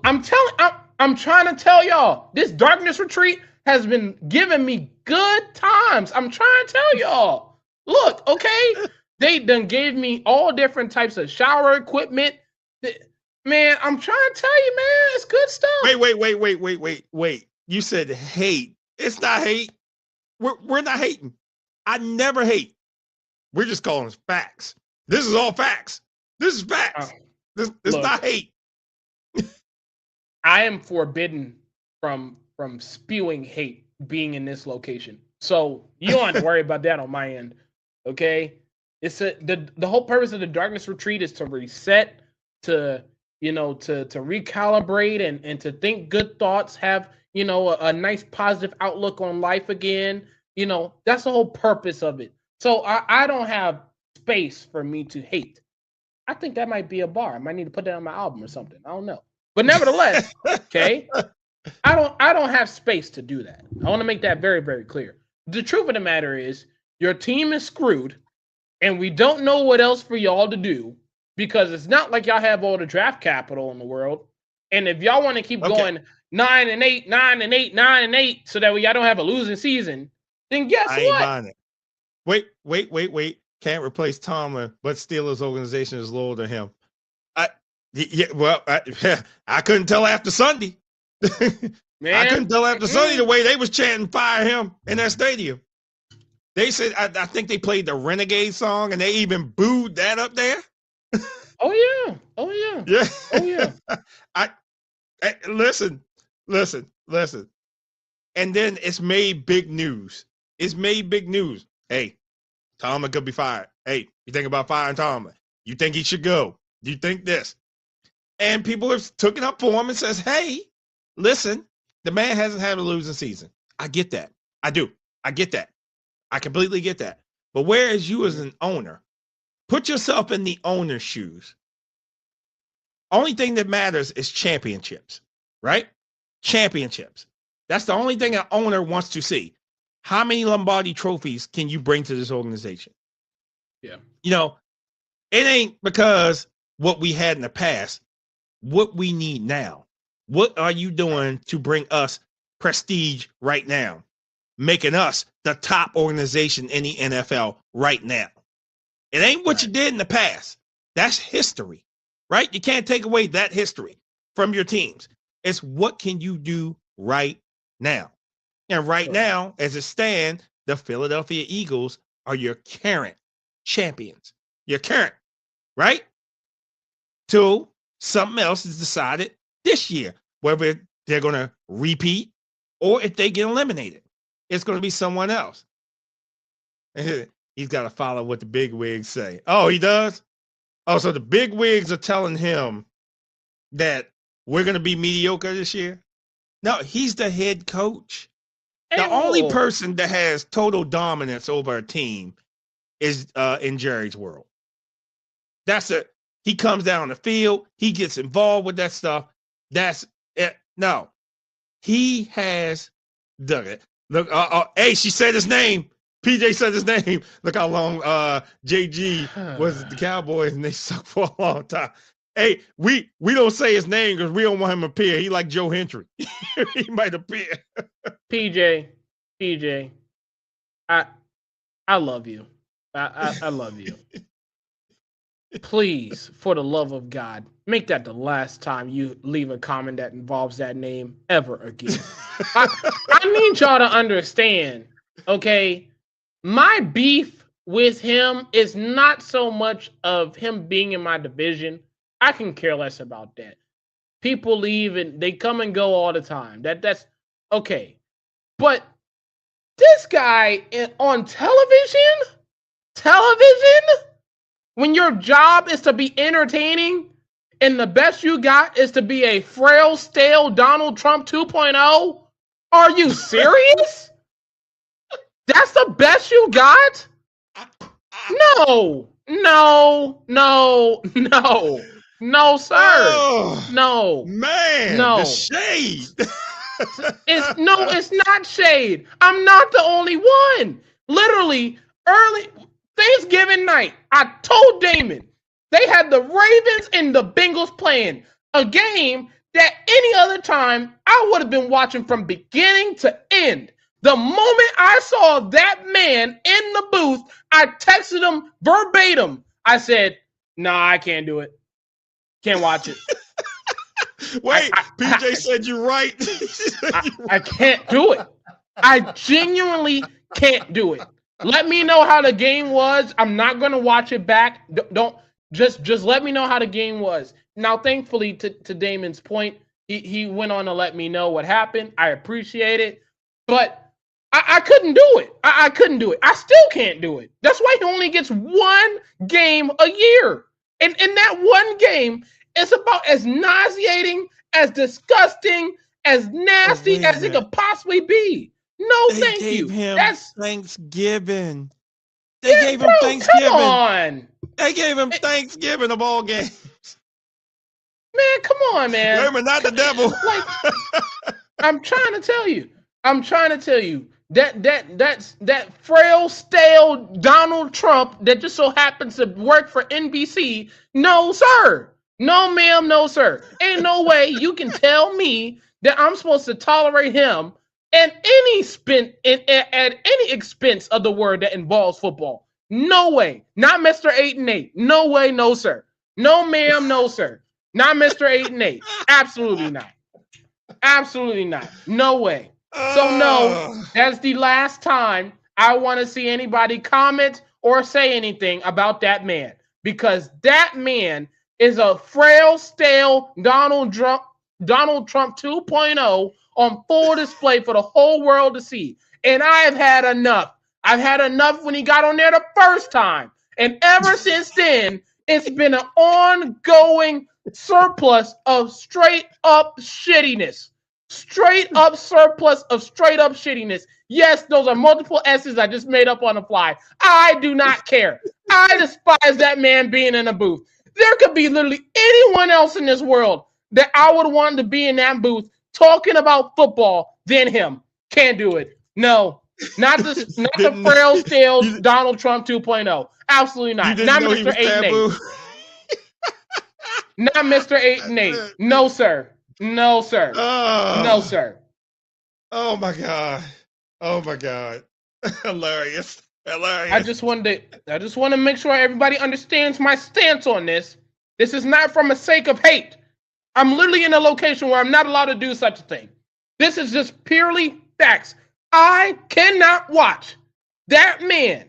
I'm trying to tell y'all, this darkness retreat has been giving me good times. I'm trying to tell y'all. Look, okay? They done gave me all different types of shower equipment. Man, I'm trying to tell you, man, it's good stuff. Wait. You said hate. It's not hate. We're not hating. I never hate. We're just calling it facts. This is all facts. This is facts. This not hate. I am forbidden from spewing hate being in this location. So you don't have to worry about that on my end. Okay? It's the whole purpose of the darkness retreat is to reset, to recalibrate and to think good thoughts, have, a nice positive outlook on life again. That's the whole purpose of it. So I don't have space for me to hate. I think that might be a bar. I might need to put that on my album or something. I don't know. But nevertheless, okay, I don't have space to do that. I want to make that very, very clear. The truth of the matter is your team is screwed, and we don't know what else for y'all to do because it's not like y'all have all the draft capital in the world. And if y'all want to keep going 9-8, 9-8, 9-8, so that y'all don't have a losing season, then guess what? I ain't buying it. Wait. Can't replace Tomlin, but Steelers organization is lower than him. I couldn't tell after Sunday. Man, I couldn't tell after Sunday the way they was chanting fire him in that stadium. They said, I think they played the Renegade song and they even booed that up there. Oh yeah. Yeah. Oh yeah. Listen. And then it's made big news. Hey, Tomlin could be fired. Hey, you think about firing Tomlin? You think he should go? Do you think this? And people have taken up for him and says, hey, listen, the man hasn't had a losing season. I get that. I do. I get that. I completely get that. But whereas you as an owner, put yourself in the owner's shoes. Only thing that matters is championships, right? Championships. That's the only thing an owner wants to see. How many Lombardi trophies can you bring to this organization? Yeah. You know, it ain't because what we had in the past, what we need now. What are you doing to bring us prestige right now? Making us the top organization in the NFL right now. It ain't what you did in the past. That's history, right? You can't take away that history from your teams. It's what can you do right now? And right now, as it stands, the Philadelphia Eagles are your current champions. Your current, right? Till something else is decided this year, whether they're going to repeat or if they get eliminated. It's going to be someone else. He's got to follow what the big wigs say. Oh, he does? Oh, so the big wigs are telling him that we're going to be mediocre this year? No, he's the head coach. The only person that has total dominance over a team is in Jerry's world. That's it. He comes down the field. He gets involved with that stuff. That's it. No, he has done it. Look, hey, she said his name. PJ said his name. Look how long JG was the Cowboys, and they sucked for a long time. Hey, we don't say his name because we don't want him to appear. He like Joe Hendry. He might appear. PJ, I love you. I love you. Please, for the love of God, make that the last time you leave a comment that involves that name ever again. I need y'all to understand, okay? My beef with him is not so much of him being in my division. I can care less about that. People leave and they come and go all the time. That's okay. But this guy on television, when your job is to be entertaining and the best you got is to be a frail, stale Donald Trump 2.0, are you serious? That's the best you got? No, sir. Oh, no, man, no. The shade. It's not shade. I'm not the only one. Literally, early Thanksgiving night, I told Damon they had the Ravens and the Bengals playing a game that any other time I would have been watching from beginning to end. The moment I saw that man in the booth, I texted him verbatim. I said, "Nah, I can't do it. Can't watch it." Wait, PJ said you're right. I can't do it. I genuinely can't do it. Let me know how the game was. I'm not going to watch it back. Don't just let me know how the game was. Now, thankfully, to Damon's point, he went on to let me know what happened. I appreciate it. But I couldn't do it. I couldn't do it. I still can't do it. That's why he only gets one game a year. And in that one game, it's about as nauseating, as disgusting, as nasty as it could possibly be. No, thank you. That's Thanksgiving. They gave him Thanksgiving. Come on. They gave him Thanksgiving of all games. Man, come on, man. Damon, not the devil. I'm trying to tell you. I'm trying to tell you that frail, stale Donald Trump that just so happens to work for NBC. No, sir. No, ma'am. No, sir. Ain't no way you can tell me that I'm supposed to tolerate him at any expense of the word that involves football. No way. Not Mr. 8-8. No way. No, sir. No, ma'am. No, sir. Not Mr. 8-8. Absolutely not. Absolutely not. No way. So no, that's the last time I want to see anybody comment or say anything about that man, because that man is a frail, stale Donald Trump 2.0 on full display for the whole world to see. And I have had enough. I've had enough when he got on there the first time. And ever since then, it's been an ongoing surplus of straight up shittiness. Straight up surplus of straight up shittiness. Yes, those are multiple S's I just made up on the fly. I do not care. I despise that man being in a booth. There could be literally anyone else in this world that I would want to be in that booth talking about football than him. Can't do it. No. Not the frail, stale Donald Trump 2.0. Absolutely not. Not Mr. 8-8. Not Mr. 8-8. No, sir. No, sir. No, sir. Oh my God. Oh my God. Hilarious. Hilarious. I just want to make sure everybody understands my stance on this. This is not from a sake of hate. I'm literally in a location where I'm not allowed to do such a thing. This is just purely facts. I cannot watch that man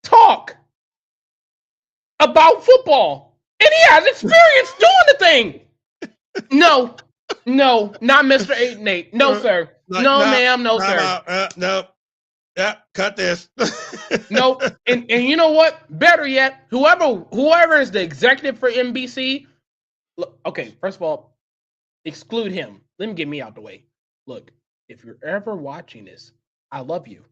talk about football, and he has experience doing the thing. No, not Mr. 8-8. No, sir. No, ma'am. No, sir. No. Yeah, cut this. No, and you know what? Better yet, whoever is the executive for NBC. Look, okay, first of all, exclude him. Let me get me out the way. Look, if you're ever watching this, I love you,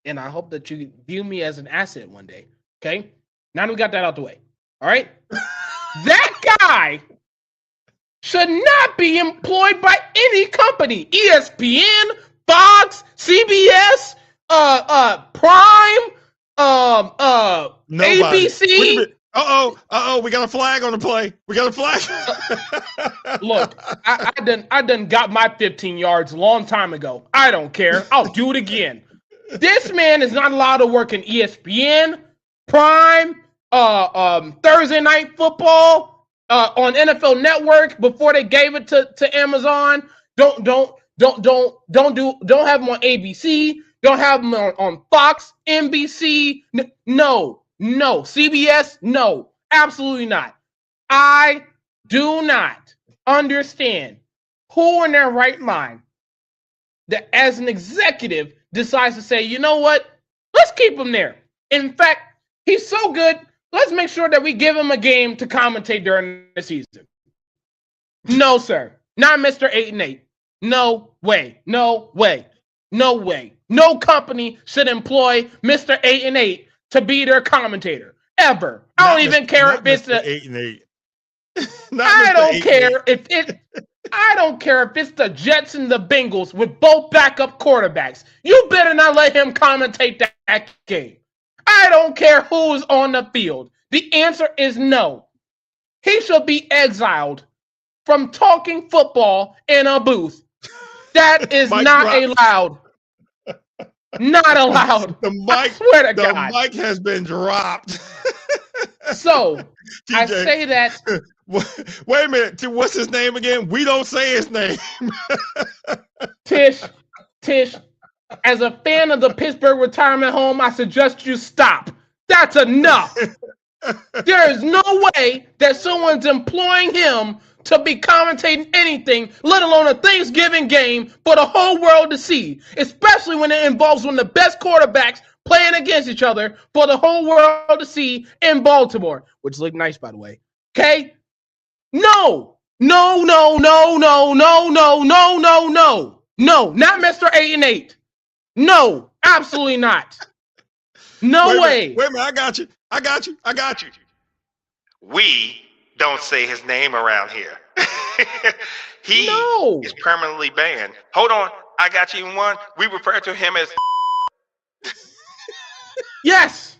and I hope that you view me as an asset one day. Okay, now that we got that out the way. All right, that guy should not be employed by any company. ESPN, Fox, CBS, Prime, ABC. We got a flag on the play. We got a flag. Look, I done got my 15 yards a long time ago. I don't care. I'll do it again. This man is not allowed to work in ESPN, Prime, Thursday Night Football, on NFL Network before they gave it to Amazon. Don't have them on ABC. Don't have them on Fox, NBC. No, CBS. No, absolutely not. I do not understand who in their right mind that as an executive decides to say, you know what? Let's keep him there. In fact, he's so good. Let's make sure that we give him a game to commentate during the season. No, sir. Not Mr. 8-8. No way. No way. No way. No company should employ Mr. 8-8 to be their commentator. Ever. I don't even care if it's the 8-8. I don't care if it's the Jets and the Bengals with both backup quarterbacks. You better not let him commentate that game. I don't care who's on the field. The answer is no. He should be exiled from talking football in a booth. That is not allowed. Not allowed. I swear to God. The mic has been dropped. So, I say that. Wait a minute. What's his name again? We don't say his name. Tish, as a fan of the Pittsburgh retirement home, I suggest you stop. That's enough. There is no way that someone's employing him to be commentating anything, let alone a Thanksgiving game for the whole world to see, especially when it involves one of the best quarterbacks playing against each other for the whole world to see in Baltimore, which looked nice, by the way. Okay? No, not Mr. 8-8. No, absolutely not. No way. Wait a minute, I got you. We don't say his name around here. He No. is permanently banned. Hold on, I got you one. We refer to him as. Yes.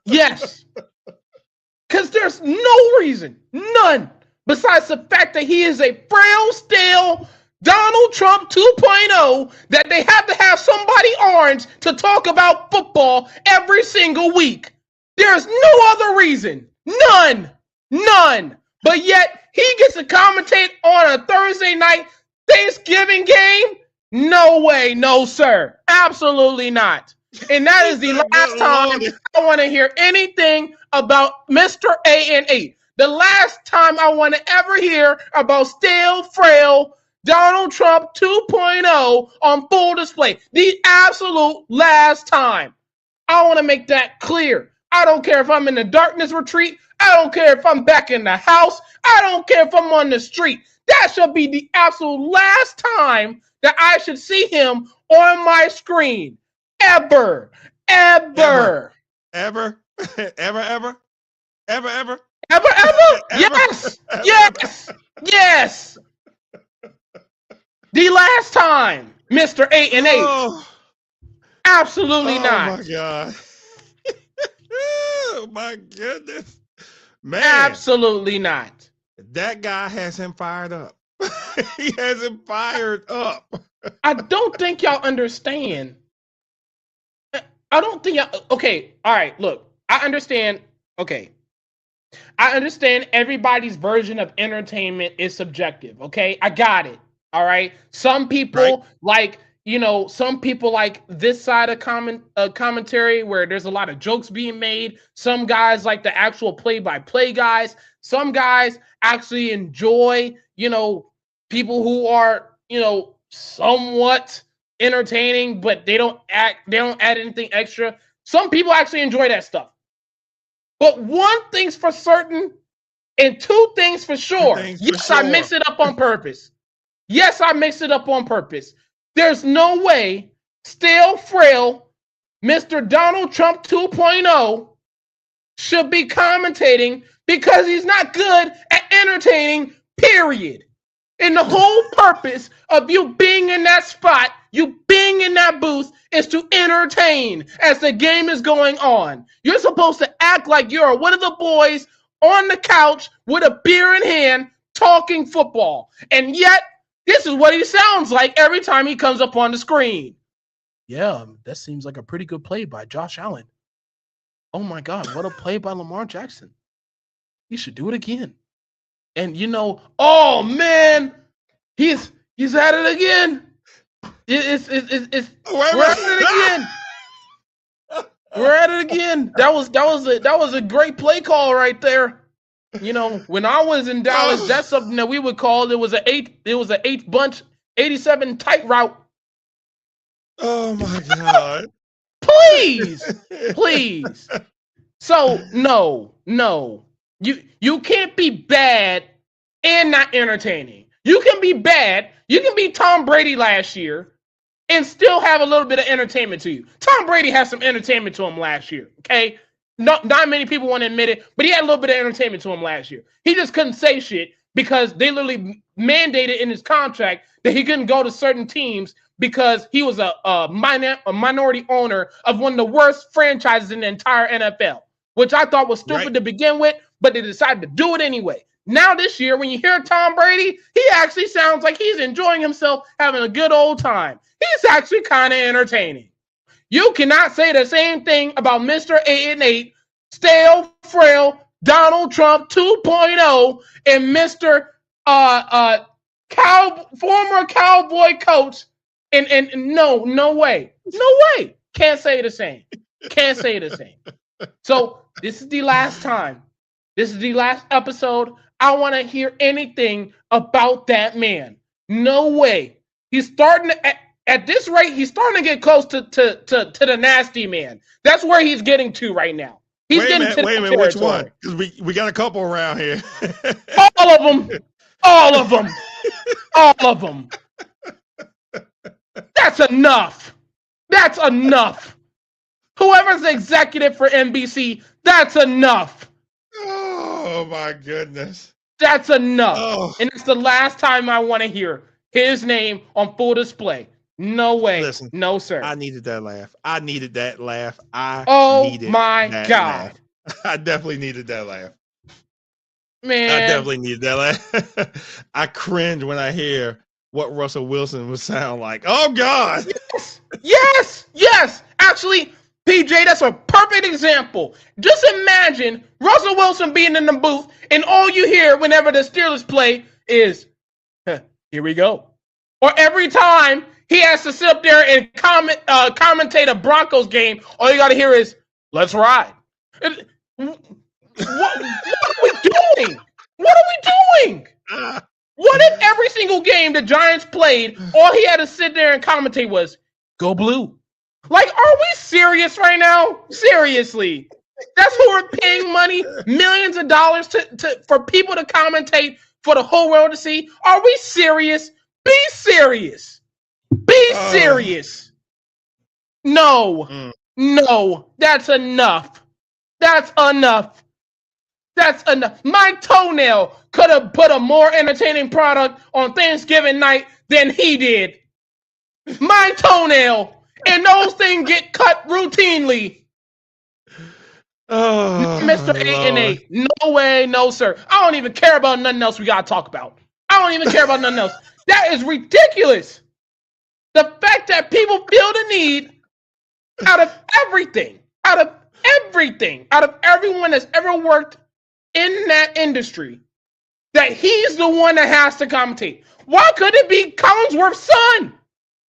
Yes. Because there's no reason, none, besides the fact that he is a frail, stale Donald Trump 2.0, that they have to have somebody orange to talk about football every single week. There's no other reason. None. None. But yet, he gets to commentate on a Thursday night Thanksgiving game? No way, no sir. Absolutely not. And that is the last time I want to hear anything about Mr. A&E. The last time I want to ever hear about stale, frail Donald Trump 2.0 on full display. The absolute last time. I want to make that clear. I don't care if I'm in the darkness retreat. I don't care if I'm back in the house. I don't care if I'm on the street. That should be the absolute last time that I should see him on my screen. Ever. Ever. Yes. Yes. Yes. The last time, Mr. 8 and 8. Oh. Absolutely not. Oh my God. Oh my goodness. Man. Absolutely not. That guy has him fired up. He has him fired up. I don't think y'all understand. I don't think y'all. Okay. All right. Look, I understand. Okay. I understand everybody's version of entertainment is subjective. Okay. I got it. All right. Some people like, some people like this side of commentary where there's a lot of jokes being made. Some guys like the actual play-by-play guys. Some guys actually enjoy, people who are, somewhat entertaining, but they don't add anything extra. Some people actually enjoy that stuff. But one thing's for certain and two things for sure. Yes, I mix it up on purpose. Yes, I mix it up on purpose. There's no way stale, frail Mr. Donald Trump 2.0 should be commentating because he's not good at entertaining, period. And the whole purpose of you being in that spot, you being in that booth, is to entertain as the game is going on. You're supposed to act like you're one of the boys on the couch with a beer in hand talking football. And yet, this is what he sounds like every time he comes up on the screen. Yeah, that seems like a pretty good play by Josh Allen. Oh my God, what a play by Lamar Jackson. He should do it again. And oh man, he's at it again. We're at it again. We're at it again. That was a great play call right there. When I was in Dallas, that's something that we would call it was an eight bunch 87 tight route. Oh my God. Please. So no. You can't be bad and not entertaining. You can be bad. You can be Tom Brady last year and still have a little bit of entertainment to you. Tom Brady has some entertainment to him last year, okay? Not many people want to admit it, but he had a little bit of entertainment to him last year. He just couldn't say shit because they literally mandated in his contract that he couldn't go to certain teams because he was a minority owner of one of the worst franchises in the entire NFL, which I thought was stupid to begin with, but they decided to do it anyway. Now this year, when you hear Tom Brady, he actually sounds like he's enjoying himself, having a good old time. He's actually kind of entertaining. You cannot say the same thing about Mr. 8 and 8, stale, frail, Donald Trump 2.0, and Mr. Former Cowboy coach. And no way. Can't say the same. So this is the last time. This is the last episode. I want to hear anything about that man. No way. He's starting to, at this rate, he's starting to get close to the nasty man. That's where he's getting to right now. He's wait getting a minute, to which one? Because we got a couple around here. All of them. That's enough. Whoever's the executive for NBC, that's enough. Oh my goodness. That's enough. Oh. And it's the last time I want to hear his name on full display. No way. Listen, no, sir. I needed that laugh. I needed that laugh. Oh my God. Laugh. I definitely needed that laugh. Man. I definitely needed that laugh. I cringe when I hear what Russell Wilson would sound like. Oh God. Yes. Actually, PJ, that's a perfect example. Just imagine Russell Wilson being in the booth and all you hear whenever the Steelers play is, here we go. Or every time he has to sit up there and commentate a Broncos game, all you got to hear is, let's ride. What are we doing? What are we doing? What if every single game the Giants played, all he had to sit there and commentate was, go blue? Like, are we serious right now? Seriously. That's who we're paying money, millions of dollars for people to commentate for the whole world to see. Are we serious? Be serious. Be serious. No. No. That's enough. That's enough. That's enough. My toenail could have put a more entertaining product on Thanksgiving night than he did. My toenail. And those things get cut routinely. Oh, Mr. 8-8. No way, no sir. I don't even care about nothing else we gotta talk about. I don't even care about nothing else. That is ridiculous. The fact that people feel the need out of everything, out of everyone that's ever worked in that industry, that he's the one that has to commentate. Why could it be Collinsworth's son?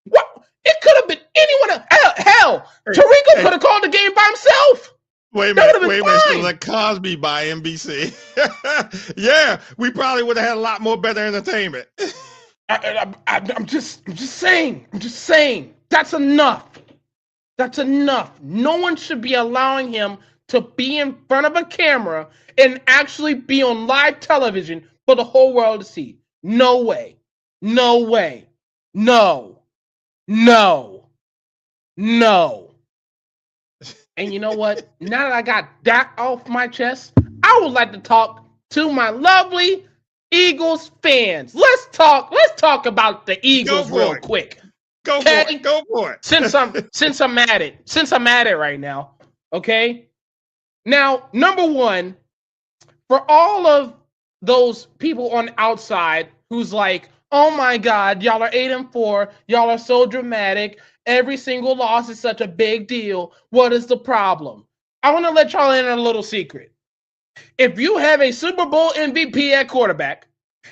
What? It could have been anyone else. Hell, Tirico could have called the game by himself. Wait a minute. Like Cosby by NBC. Yeah, we probably would have had a lot more better entertainment. I'm just saying. That's enough. That's enough. No one should be allowing him to be in front of a camera and actually be on live television for the whole world to see. No way. No way. No. And you know what? Now that I got that off my chest, I would like to talk to my lovely Eagles fans. Let's talk about the Eagles real quick. Go for it. Since I'm at it right now. Okay. Now, number one, for all of those people on the outside who's like, oh my God, y'all are 8-4. Y'all are so dramatic. Every single loss is such a big deal. What is the problem? I want to let y'all in on a little secret. If you have a Super Bowl MVP at quarterback,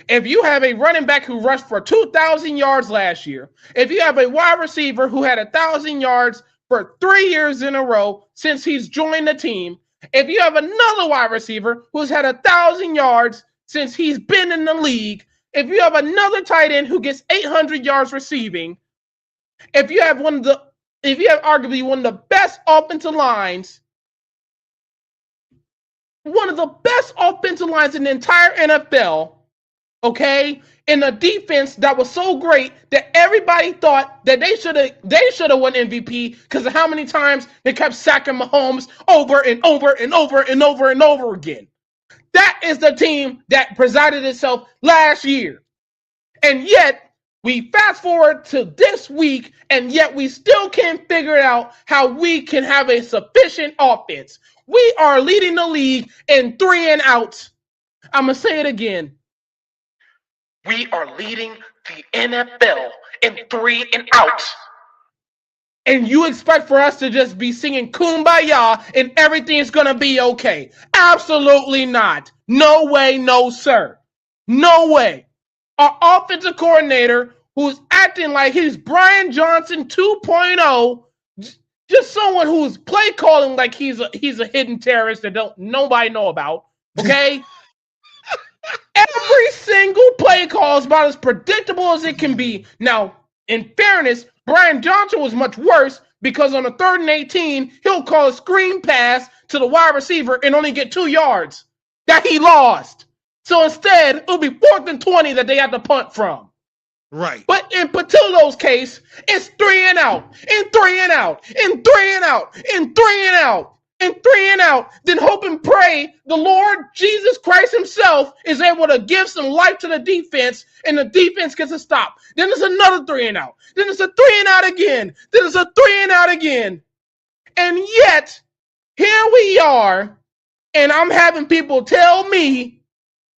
if you have a running back who rushed for 2,000 yards last year, if you have a wide receiver who had 1,000 yards for 3 years in a row since he's joined the team, if you have another wide receiver who's had 1,000 yards since he's been in the league, if you have another tight end who gets 800 yards receiving, if you have arguably one of the best offensive lines, in the entire NFL, okay, in a defense that was so great that everybody thought that they should have won MVP because of how many times they kept sacking Mahomes over and over and over and over and over again. That is the team that presided itself last year. And yet, we fast forward to this week, and yet we still can't figure out how we can have a sufficient offense. We are leading the league in 3 and outs. I'm going to say it again. We are leading the NFL in 3 and outs. And you expect for us to just be singing Kumbaya and everything's going to be okay. Absolutely not. No way, no sir. No way. Our offensive coordinator, who's acting like he's Brian Johnson 2.0, just someone who's play calling like he's a hidden terrorist that nobody know about, okay? Every single play call is about as predictable as it can be. Now, in fairness, Brian Johnson was much worse because on a 3rd and 18, he'll call a screen pass to the wide receiver and only get 2 yards that he lost. So instead, it'll be 4th and 20 that they have to punt from. Right. But in Patillo's case, it's 3 and out, and 3 and out, and 3 and out, and 3 and out. and 3 and out, then hope and pray the Lord Jesus Christ himself is able to give some life to the defense and the defense gets a stop. Then there's another 3 and out. Then there's a 3 and out again. Then there's a 3 and out again. And yet, here we are, and I'm having people tell me,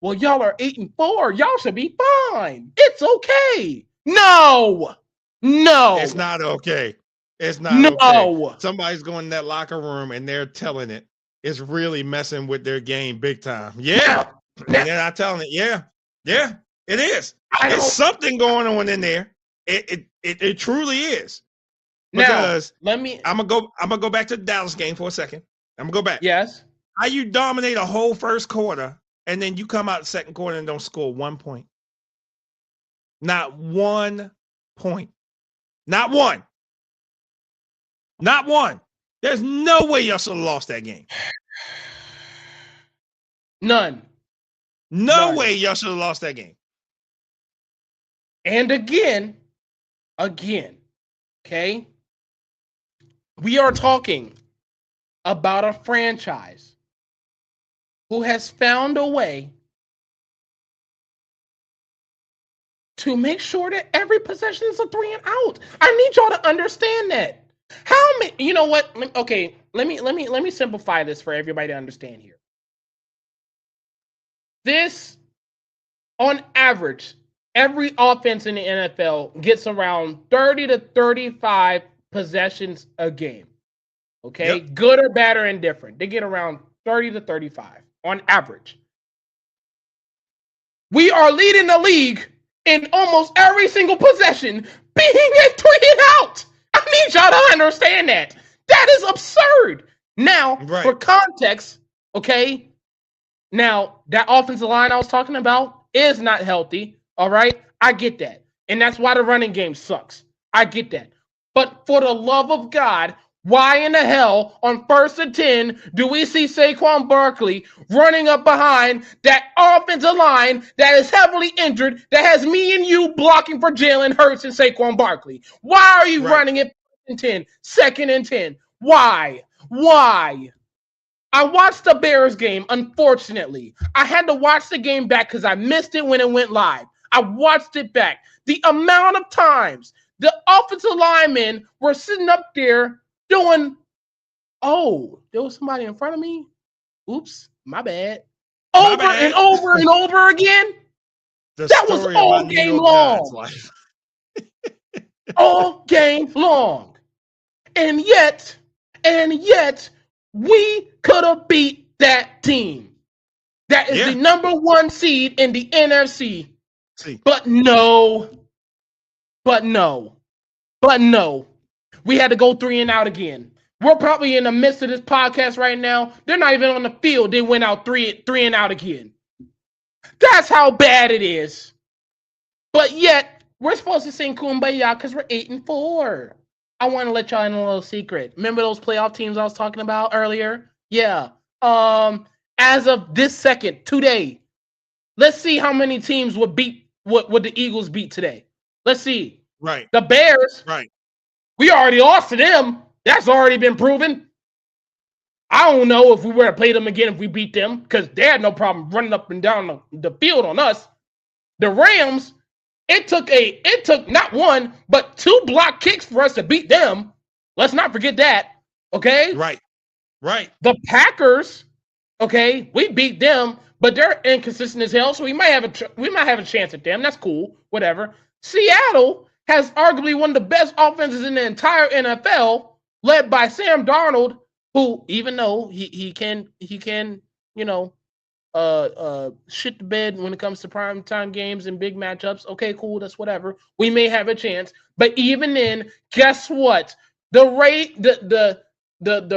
well, y'all are 8-4. Y'all should be fine. It's okay. No. It's not okay. It's not okay. Somebody's going in that locker room and they're telling it. It's really messing with their game big time. Yeah. And they're not telling it. Yeah. Yeah, it is. There's something going on in there. It truly is. Because now, I'm gonna go back to the Dallas game for a second. I'm gonna go back. Yes. How you dominate a whole first quarter and then you come out second quarter and don't score 1 point. Not 1 point. Not one. Not one. There's no way y'all should have lost that game. None. No way y'all should have lost that game. And again, okay? We are talking about a franchise who has found a way to make sure that every possession is a 3 and out. I need y'all to understand that. How many? You know what? Okay, let me simplify this for everybody to understand here. This, on average, every offense in the NFL gets around 30 to 35 possessions a game. Okay, yep. Good or bad or indifferent, they get around 30 to 35 on average. We are leading the league in almost every single possession being a 3 and out. I need y'all to understand that. That is absurd. Now, for context, okay, now that offensive line I was talking about is not healthy, all right? I get that. And that's why the running game sucks. I get that. But for the love of God, why in the hell on 1st and 10 do we see Saquon Barkley running up behind that offensive line that is heavily injured, that has me and you blocking for Jalen Hurts and Saquon Barkley? Why are you running it 1st and 10, 2nd and 10? Why? Why? I watched the Bears game, unfortunately. I had to watch the game back because I missed it when it went live. I watched it back. The amount of times the offensive linemen were sitting up there doing, oh, there was somebody in front of me. Oops, my bad. Over and over and over again. That was all game long. All game long. And yet, we could have beat that team. That is the number 1 seed in the NFC. But no. We had to go 3 and out again. We're probably in the midst of this podcast right now. They're not even on the field. They went out 3 and out again. That's how bad it is. But yet, we're supposed to sing Kumbaya because we're 8-4. I want to let y'all in a little secret. Remember those playoff teams I was talking about earlier? Yeah. As of this second, today, let's see how many teams would the Eagles beat today. Let's see. Right. The Bears. Right. We already lost to them. That's already been proven. I don't know if we were to play them again if we beat them because they had no problem running up and down the field on us. The Rams, it took not 1 but 2 block kicks for us to beat them. Let's not forget that. Okay. Right. The Packers, okay, we beat them, but they're inconsistent as hell, so we might have a chance at them. That's cool. Whatever. Seattle has arguably one of the best offenses in the entire NFL, led by Sam Darnold, who, even though he can shit the bed when it comes to primetime games and big matchups. Okay, cool, that's whatever. We may have a chance, but even then, guess what? The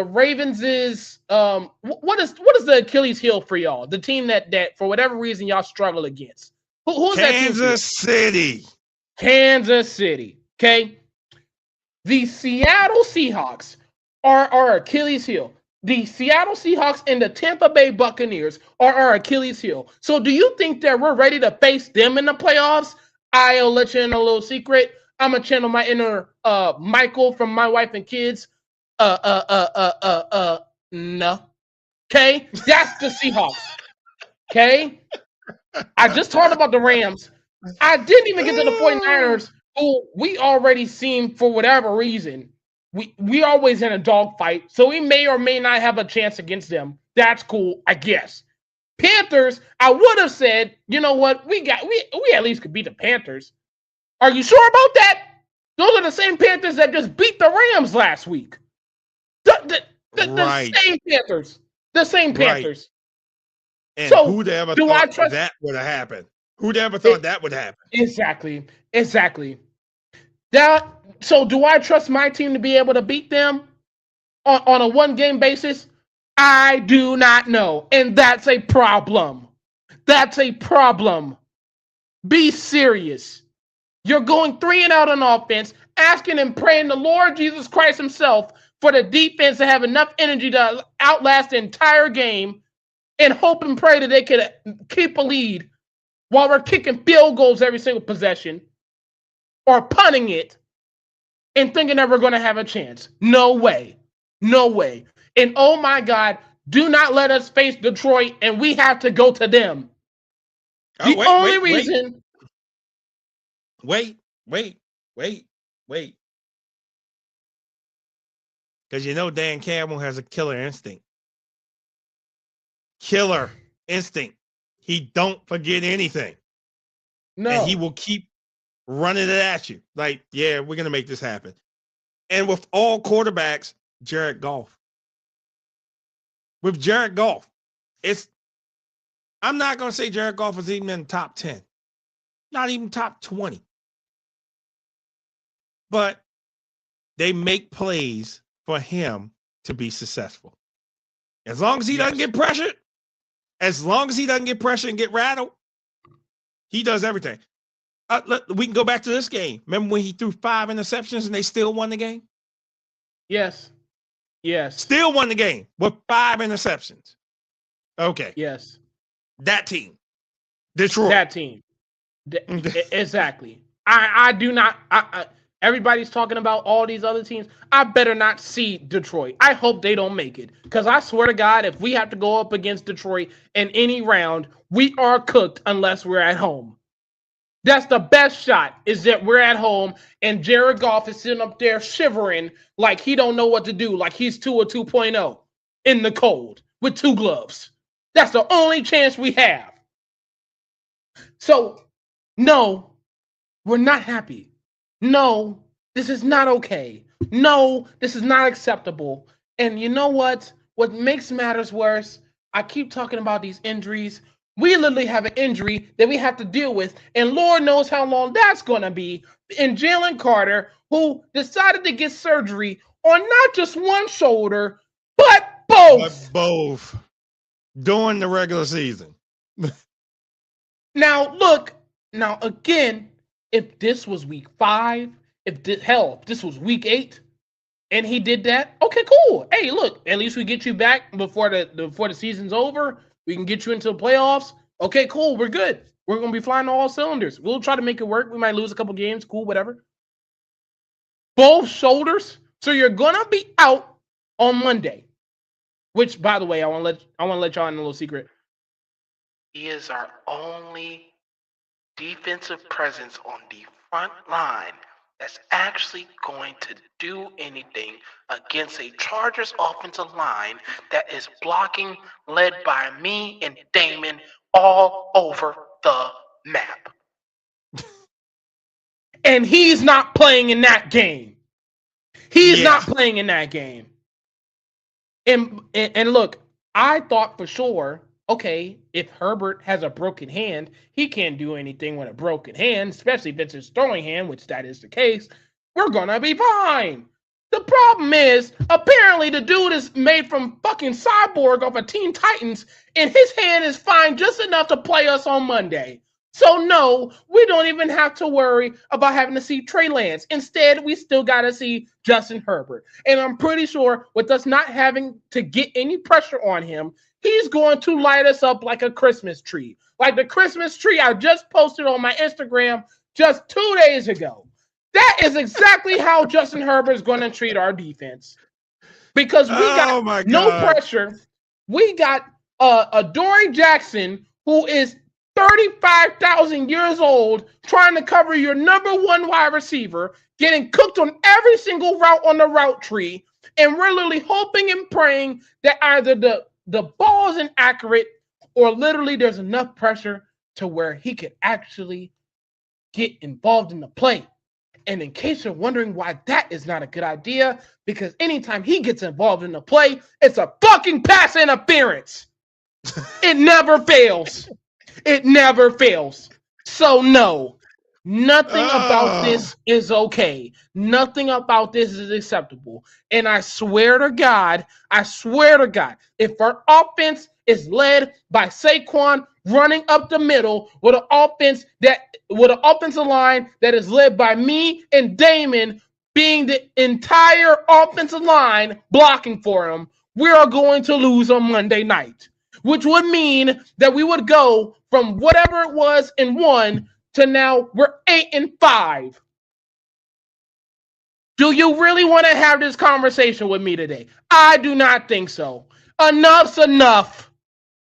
Ravens is what is the Achilles heel for y'all? The team that for whatever reason y'all struggle against. Who's that team? Kansas City. Okay. The Seattle Seahawks are our Achilles heel. The Seattle Seahawks and the Tampa Bay Buccaneers are our Achilles heel. So do you think that we're ready to face them in the playoffs? I'll let you in a little secret. I'm going to channel my inner Michael from My Wife and Kids. No. Okay? That's the Seahawks. Okay? I just talked about the Rams. I didn't even get to the 49ers, who we already seen for whatever reason. We always in a dogfight, so we may or may not have a chance against them. That's cool, I guess. Panthers, I would have said, you know what, we at least could beat the Panthers. Are you sure about that? Those are the same Panthers that just beat the Rams last week. The same Panthers. The same Panthers. And so, who'd ever thought that would have happened? Who'd ever thought that would happen? Exactly. So do I trust my team to be able to beat them on a one-game basis? I do not know. And that's a problem. Be serious. You're going 3-and-out on offense, asking and praying the Lord Jesus Christ himself for the defense to have enough energy to outlast the entire game, and hope and pray that they can keep a lead while we're kicking field goals every single possession or punting it and thinking that we're going to have a chance. No way. And oh my God, do not let us face Detroit and we have to go to them. Wait. Because you know Dan Campbell has a killer instinct. He don't forget anything. No. And he will keep running it at you. Like, yeah, we're going to make this happen. And with all quarterbacks, Jared Goff. With Jared Goff, I'm not going to say Jared Goff is even in the top 10. Not even top 20. But they make plays for him to be successful. As long as he doesn't get pressured, and get rattled, he does everything. We can go back to this game. Remember when he threw 5 interceptions and they still won the game? Yes. Still won the game with 5 interceptions. Okay. Yes. That team. Detroit. That team. Exactly. I do not. Everybody's talking about all these other teams. I better not see Detroit. I hope they don't make it. Because I swear to God, if we have to go up against Detroit in any round, we are cooked unless we're at home. That's the best shot, is that we're at home and Jared Goff is sitting up there shivering like he don't know what to do, like he's Tua 2.0 in the cold with 2 gloves. That's the only chance we have. So, no, we're not happy. No, this is not okay. No, this is not acceptable. And you know what? What makes matters worse, I keep talking about these injuries. We literally have an injury that we have to deal with, and Lord knows how long that's going to be. And Jalen Carter, who decided to get surgery on not just one shoulder, but both. During the regular season. Now, look. Now, again, if this was week 5, if this was week 8, and he did that, okay, cool. Hey, look, at least we get you back before the season's over. We can get you into the playoffs. Okay, cool. We're good. We're going to be flying on all cylinders. We'll try to make it work. We might lose a couple games. Cool, whatever. Both shoulders. So you're going to be out on Monday. Which, by the way, I want to let y'all in a little secret. He is our only defensive presence on the front line that's actually going to do anything against a Chargers offensive line that is blocking, led by me and Damon all over the map. And he's not playing in that game. He's not playing in that game. And look, I thought for sure, okay, if Herbert has a broken hand, he can't do anything with a broken hand, especially if it's his throwing hand, which that is the case. We're going to be fine. The problem is, apparently the dude is made from fucking Cyborg off of Teen Titans, and his hand is fine just enough to play us on Monday. So no, we don't even have to worry about having to see Trey Lance. Instead, we still got to see Justin Herbert. And I'm pretty sure with us not having to get any pressure on him, he's going to light us up like a Christmas tree. Like the Christmas tree I just posted on my Instagram just 2 days ago. That is exactly how Justin Herbert is going to treat our defense. because we got no pressure. We got Dory Jackson, who is 35,000 years old, trying to cover your number one wide receiver, getting cooked on every single route on the route tree, and we're literally hoping and praying that either the ball is inaccurate or literally there's enough pressure to where he could actually get involved in the play. And in case you're wondering why that is not a good idea, because anytime he gets involved in the play, it's a fucking pass interference. It never fails. It never fails. So no, nothing about this is okay. Nothing about this is acceptable. And I swear to God, if our offense is led by Saquon running up the middle with an offensive line that is led by me and Damon being the entire offensive line blocking for him, we are going to lose on Monday night, which would mean that we would go from whatever it was in 1 to now we're 8-5. Do you really want to have this conversation with me today? I do not think so. Enough's enough.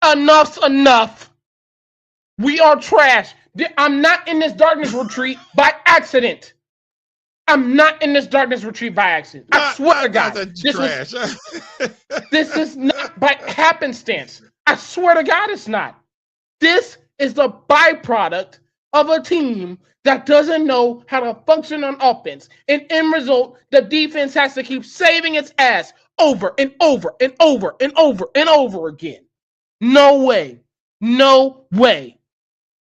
Enough's enough. We are trash. I'm not in this darkness retreat by accident. I'm not in this darkness retreat by accident. I swear to God. This is not by happenstance. I swear to God it's not. This is the byproduct of a team that doesn't know how to function on offense. And in result, the defense has to keep saving its ass over and over and over and over and over again. No way. No way.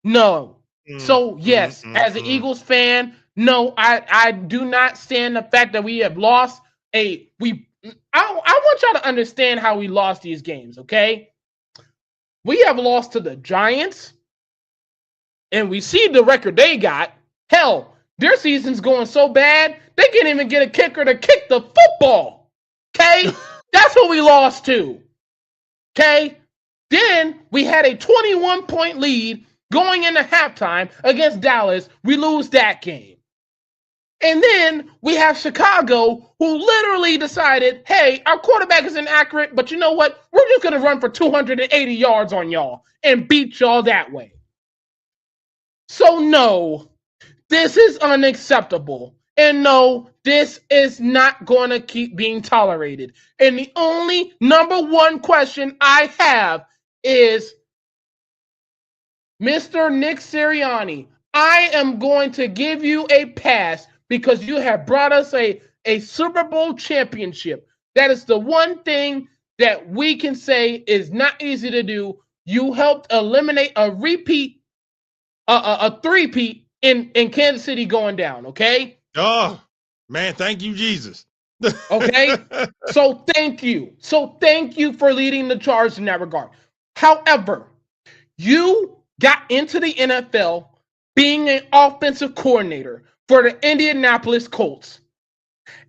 No. So, yes, as an Eagles fan, no, I do not stand the fact that we have lost I want y'all to understand how we lost these games, okay? We have lost to the Giants, and we see the record they got. Hell, their season's going so bad, they can't even get a kicker to kick the football, okay? That's what we lost to, okay? Then we had a 21-point lead going into halftime against Dallas. We lose that game. And then we have Chicago, who literally decided, hey, our quarterback is inaccurate, but you know what? We're just going to run for 280 yards on y'all and beat y'all that way. So no, this is unacceptable. And no, this is not going to keep being tolerated. And the only number one question I have is, Mr. Nick Sirianni, I am going to give you a pass because you have brought us a Super Bowl championship. That is the one thing that we can say is not easy to do. You helped eliminate a three-peat in Kansas City going down, okay? Oh, man, thank you, Jesus. Okay? So thank you. So thank you for leading the charge in that regard. However, you got into the NFL being an offensive coordinator for the Indianapolis Colts.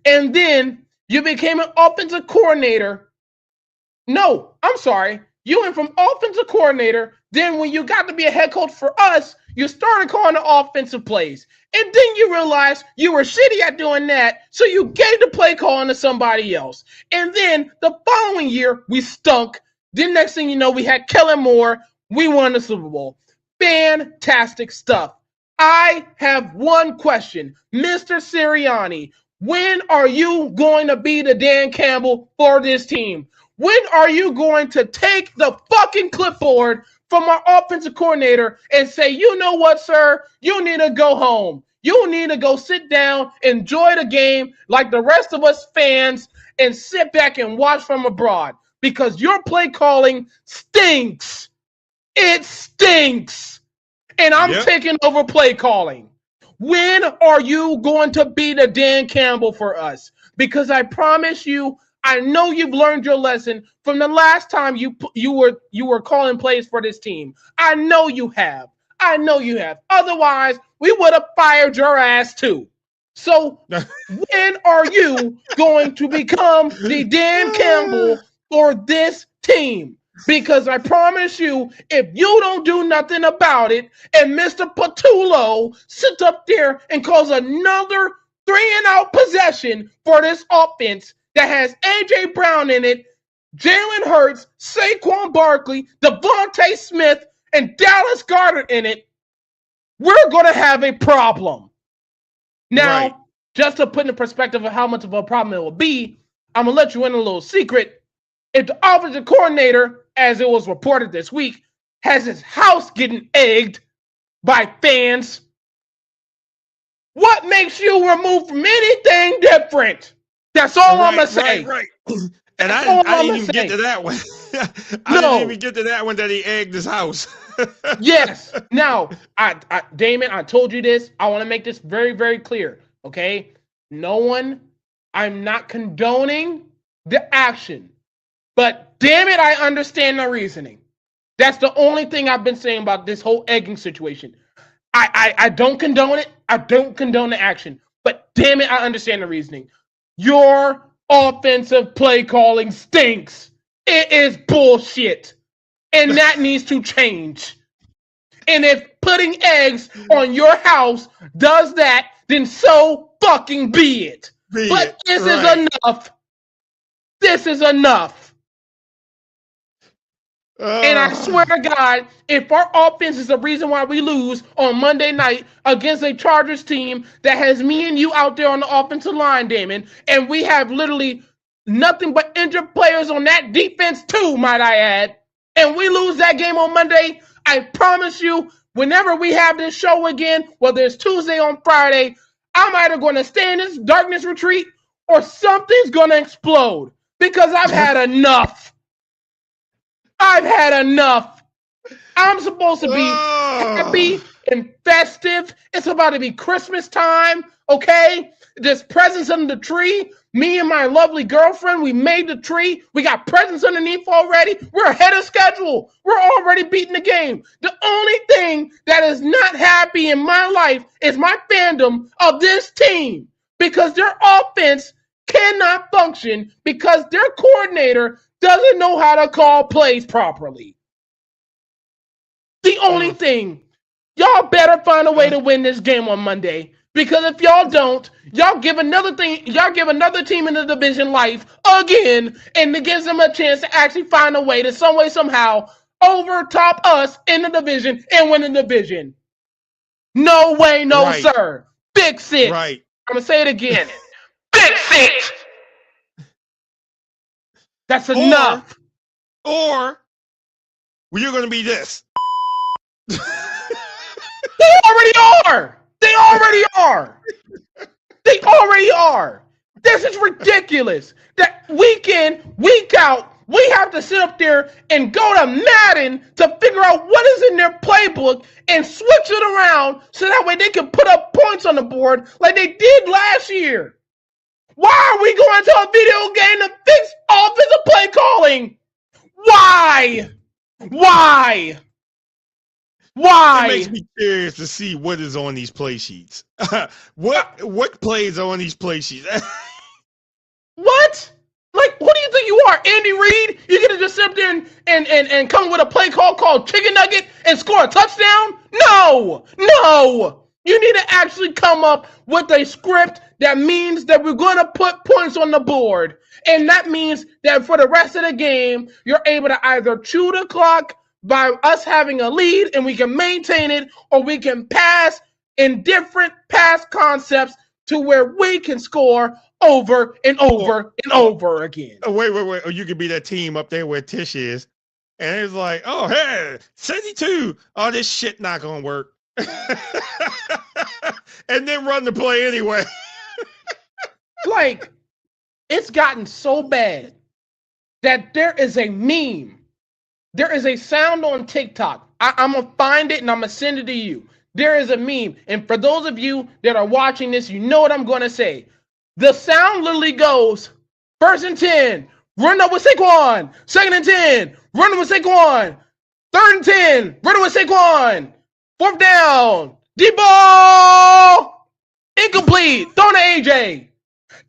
And then you became an offensive coordinator. No, I'm sorry. You went from offensive coordinator. Then when you got to be a head coach for us, you started calling the offensive plays. And then you realized you were shitty at doing that. So you gave the play calling to somebody else. And then the following year, we stunk. Then next thing you know, we had Kellen Moore. We won the Super Bowl. Fantastic stuff. I have one question. Mr. Sirianni, when are you going to be the Dan Campbell for this team? When are you going to take the fucking clipboard from our offensive coordinator and say, you know what, sir? You need to go home. You need to go sit down, enjoy the game like the rest of us fans, and sit back and watch from abroad because your play calling stinks. It stinks. And I'm taking over play calling. When are you going to be the Dan Campbell for us? Because I promise you, I know you've learned your lesson from the last time you were calling plays for this team. I know you have. I know you have. Otherwise, we would have fired your ass too. So when are you going to become the Dan Campbell for this team? Because I promise you, if you don't do nothing about it, and Mr. Patullo sits up there and calls another 3-and-out possession for this offense that has AJ Brown in it, Jalen Hurts, Saquon Barkley, Devontae Smith, and Dallas Goedert in it, we're going to have a problem. Now, just to put in perspective of how much of a problem it will be, I'm going to let you in a little secret. If the offensive coordinator, as it was reported this week, has his house getting egged by fans, what makes you remove from anything different? That's all I'm going to say. Right. And I didn't even get to that one. I didn't even get to that one that he egged his house. Yes. Now, Damon, I told you this. I want to make this very, very clear. Okay? I'm not condoning the action. But damn it, I understand the reasoning. That's the only thing I've been saying about this whole egging situation. I don't condone it. I don't condone the action. But damn it, I understand the reasoning. Your offensive play calling stinks. It is bullshit. And that needs to change. And if putting eggs on your house does that, then so fucking be it. But this is enough. This is enough. And I swear to God, if our offense is the reason why we lose on Monday night against a Chargers team that has me and you out there on the offensive line, Damon, and we have literally nothing but injured players on that defense too, might I add, and we lose that game on Monday, I promise you, whenever we have this show again, whether it's Tuesday or Friday, I'm either going to stay in this darkness retreat or something's going to explode because I've had enough. I've had enough. I'm supposed to be happy and festive. It's about to be Christmas time, okay? There's presents under the tree. Me and my lovely girlfriend, we made the tree. We got presents underneath already. We're ahead of schedule. We're already beating the game. The only thing that is not happy in my life is my fandom of this team because their offense cannot function because their coordinator doesn't know how to call plays properly. The only thing, y'all better find a way to win this game on Monday. Because if y'all don't, y'all give another team in the division life again, and it gives them a chance to actually find a way to some way, somehow, overtop us in the division and win the division. No way, no sir. Fix it. Right. I'm going to say it again. Fix it. That's enough. Or you're going to be this. They already are. They already are. They already are. This is ridiculous. That week in, week out, we have to sit up there and go to Madden to figure out what is in their playbook and switch it around so that way they can put up points on the board like they did last year. Why are we going to a video game to fix offensive play calling? Why? It makes me curious to see what is on these play sheets. What plays are on these play sheets? What? Like, who do you think you are, Andy Reid? You gonna just sit there and come with a play call called chicken nugget and score a touchdown? No. You need to actually come up with a script that means that we're going to put points on the board. And that means that for the rest of the game, you're able to either chew the clock by us having a lead and we can maintain it, or we can pass in different pass concepts to where we can score over and over and over again. Oh, wait. Or you could be that team up there where Tish is. And it's like, oh, hey, 72. Oh, this shit not going to work. And then run the play anyway. Like, it's gotten so bad that there is a meme. There is a sound on TikTok. I'm going to find it and I'm going to send it to you. There is a meme. And for those of you that are watching this, you know what I'm going to say. The sound literally goes, 1st and 10, run up with Saquon. 2nd and 10, run up with Saquon. 3rd and 10, run up with Saquon. 4th down, deep ball, incomplete, thrown to AJ.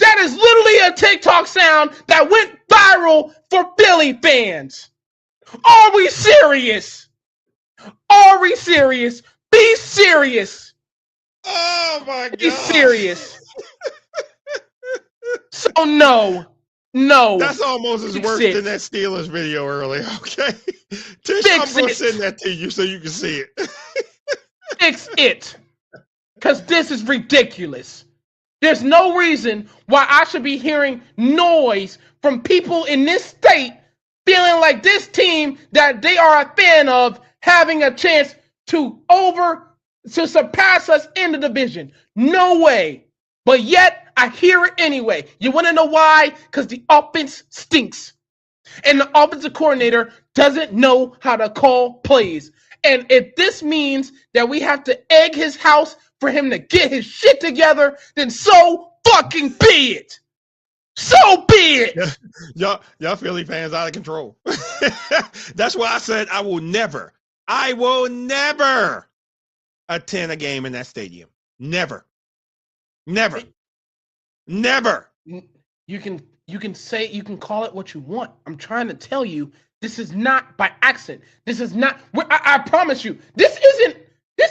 That is literally a TikTok sound that went viral for Philly fans. Are we serious? Are we serious? Be serious. Oh my God. Be serious. So no, No. That's almost as Fix worse it. than that Steelers video earlier. Okay, Tish, Fix I'm gonna it. send that to you so you can see it. Fix it. Because this is ridiculous. There's no reason why I should be hearing noise from people in this state feeling like this team that they are a fan of having a chance to surpass us in the division. No way. But yet I hear it anyway. You want to know why? Because the offense stinks. And the offensive coordinator doesn't know how to call plays. And if this means that we have to egg his house for him to get his shit together, then so fucking be it. So be it. Y'all Philly fans out of control. That's why I said I will never attend a game in that stadium. Never. You can call it what you want. I'm trying to tell you, this is not by accident. This is not. I promise you, this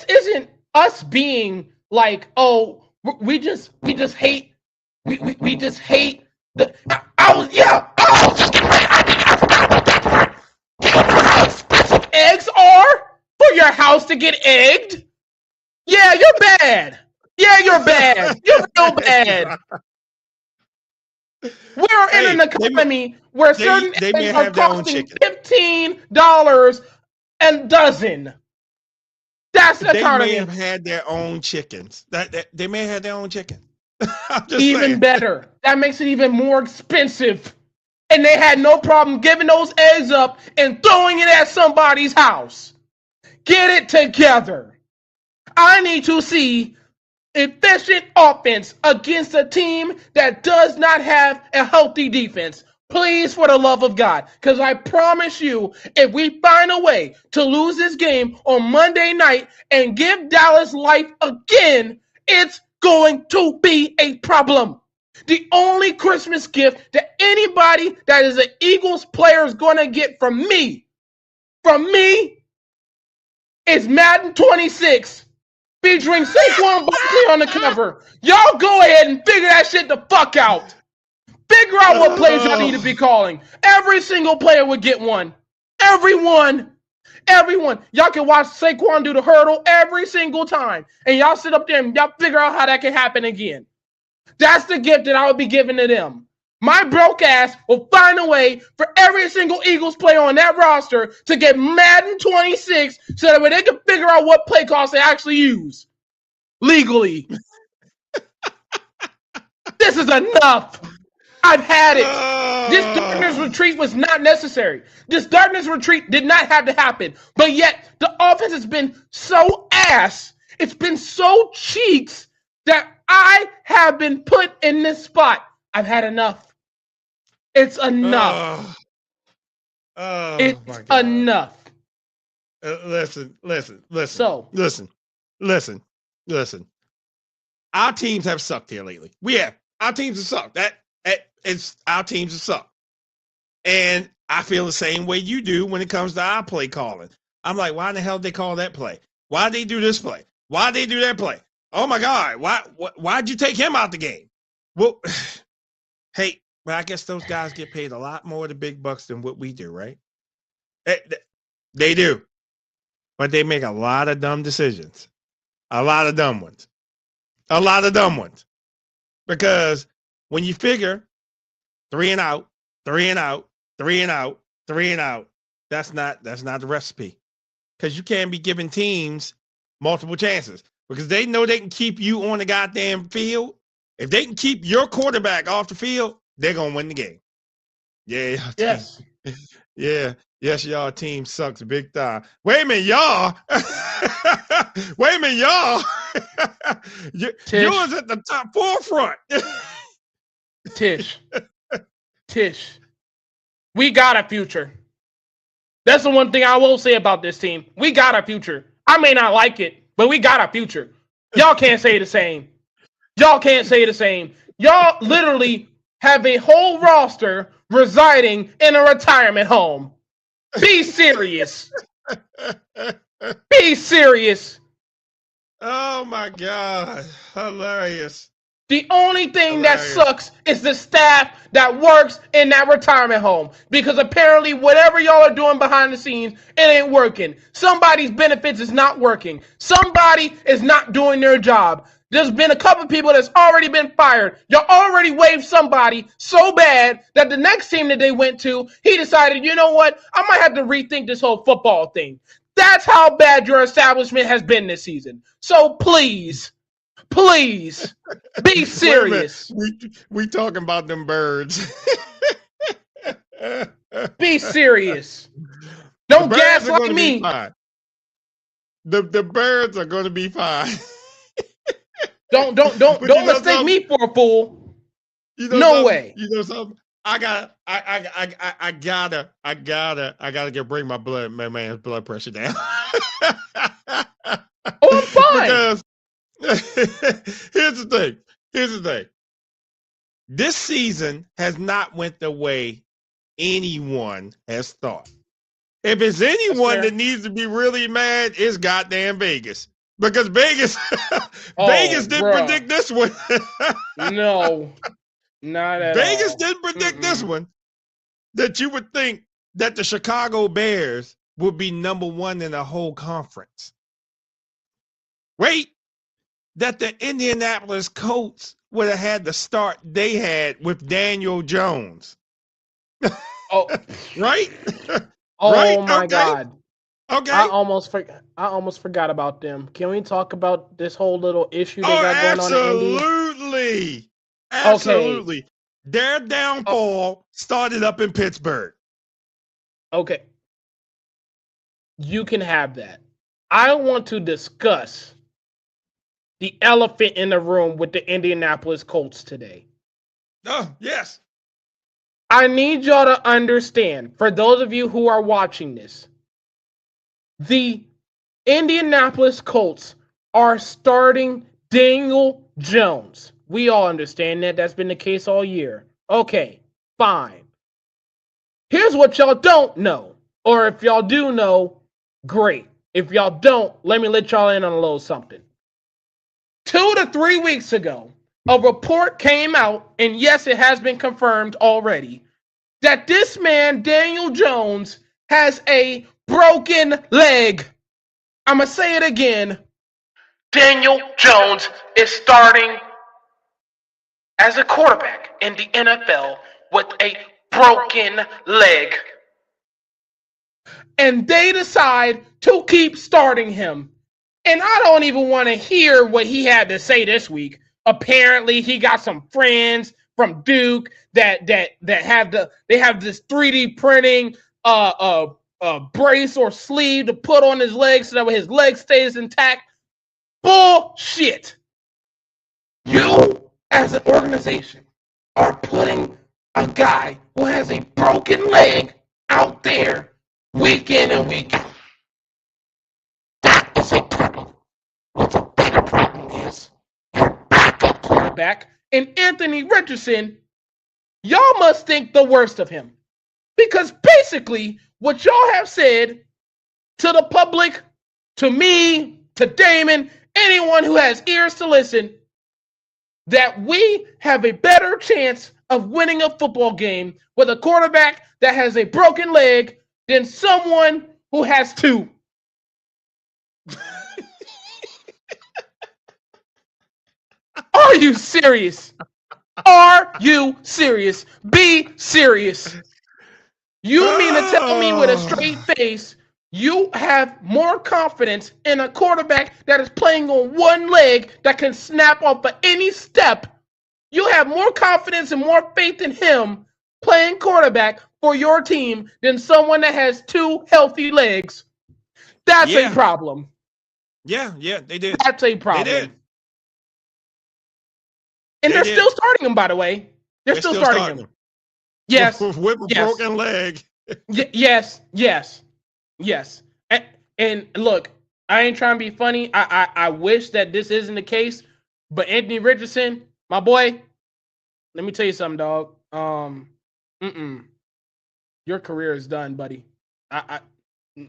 isn't us being like, oh, we just hate. We just hate the. Eggs are for your house to get egged. Yeah, you're bad. Yeah, you're bad. You're real bad. We're in an economy where certain eggs are costing $15 a dozen. That's the economy. They may have had their own chickens. They may have had their own chicken. Even better. That makes it even more expensive. And they had no problem giving those eggs up and throwing it at somebody's house. Get it together. I need to see efficient offense against a team that does not have a healthy defense. Please, for the love of God, because I promise you, if we find a way to lose this game on Monday night and give Dallas life again, it's going to be a problem. The only Christmas gift that anybody that is an Eagles player is going to get from me, is Madden 26. Featuring Saquon Barkley on the cover. Y'all go ahead and figure that shit the fuck out. Figure out what plays y'all need to be calling. Every single player would get one. Everyone. Y'all can watch Saquon do the hurdle every single time. And y'all sit up there and y'all figure out how that can happen again. That's the gift that I would be giving to them. My broke ass will find a way for every single Eagles player on that roster to get Madden 26 so that way they can figure out what play calls they actually use legally. This is enough. I've had it. This darkness retreat was not necessary. This darkness retreat did not have to happen. But yet the offense has been so ass. It's been so cheeks that I have been put in this spot. I've had enough. It's enough. It's enough. Listen. So listen. Our teams have sucked here lately. Our teams have sucked. Our teams have sucked. And I feel the same way you do when it comes to our play calling. I'm like, why in the hell did they call that play? Why did they do this play? Why did they do that play? Oh my God! Why'd you take him out the game? Well, hey. But I guess those guys get paid a lot more of the big bucks than what we do, right? They do. But they make a lot of dumb decisions. A lot of dumb ones. Because when you figure 3 and out, that's not the recipe. Because you can't be giving teams multiple chances. Because they know they can keep you on the goddamn field. If they can keep your quarterback off the field, they're going to win the game. Yeah. Yes. Yeah. Yes, y'all team sucks big time. Wait a minute, y'all. Yours at the top forefront. Tish. We got a future. That's the one thing I will say about this team. We got a future. I may not like it, but we got a future. Y'all can't say the same. Y'all literally have a whole roster residing in a retirement home. Be serious. Oh my God. Hilarious. The only thing that Hilarious. sucks is the staff that works in that retirement home. Because apparently, whatever y'all are doing behind the scenes, it ain't working. Somebody's benefits is not working. Somebody is not doing their job. There's been a couple of people that's already been fired. Y'all already waived somebody so bad that the next team that they went to, he decided, you know what? I might have to rethink this whole football thing. That's how bad your establishment has been this season. So please be serious. We talking about them birds. Be serious. Don't gaslight me. The birds are going to be fine. Don't mistake me for a fool. No way. You know something? I gotta bring my man's blood pressure down. Oh, I'm fine. Because here's the thing. This season has not went the way anyone has thought. If it's anyone that needs to be really mad, it's goddamn Vegas. Because Vegas didn't predict this one. No, not at Vegas all. didn't predict this one. That you would think that the Chicago Bears would be number one in the whole conference. Wait, that the Indianapolis Colts would have had the start they had with Daniel Jones. Oh, right? Oh right? my God. Okay. I almost forgot about them. Can we talk about this whole little issue they got going on in Indy? Absolutely. Okay. Their downfall started up in Pittsburgh. Okay. You can have that. I want to discuss the elephant in the room with the Indianapolis Colts today. Oh, yes. I need y'all to understand, for those of you who are watching this, the Indianapolis Colts are starting Daniel Jones. We all understand that. That's been the case all year. Okay, fine. Here's what y'all don't know. Or if y'all do know, great. If y'all don't, let me let y'all in on a little something. 2 to 3 weeks ago, a report came out, and yes, it has been confirmed already, that this man, Daniel Jones, has a broken leg. I'm going to say it again. Daniel Jones is starting as a quarterback in the NFL with a broken leg. And they decide to keep starting him. And I don't even want to hear what he had to say this week. Apparently, he got some friends from Duke that have this 3D printing brace or sleeve to put on his leg so that his leg stays intact. Bullshit. You, as an organization, are putting a guy who has a broken leg out there week in and week out. That is a problem. What the bigger problem is, your backup quarterback and Anthony Richardson, y'all must think the worst of him. Because basically, what y'all have said to the public, to me, to Damon, anyone who has ears to listen, that we have a better chance of winning a football game with a quarterback that has a broken leg than someone who has two. Are you serious? Are you serious? Be serious. You mean to tell me with a straight face you have more confidence in a quarterback that is playing on one leg that can snap off of any step? You have more confidence and more faith in him playing quarterback for your team than someone that has two healthy legs. That's a problem. Yeah, they did. That's a problem. They did. And they're still starting him, by the way. They're still starting him. Yes. With a broken leg. Yes. And look, I ain't trying to be funny. I wish that this isn't the case. But Anthony Richardson, my boy, let me tell you something, dog. Your career is done, buddy.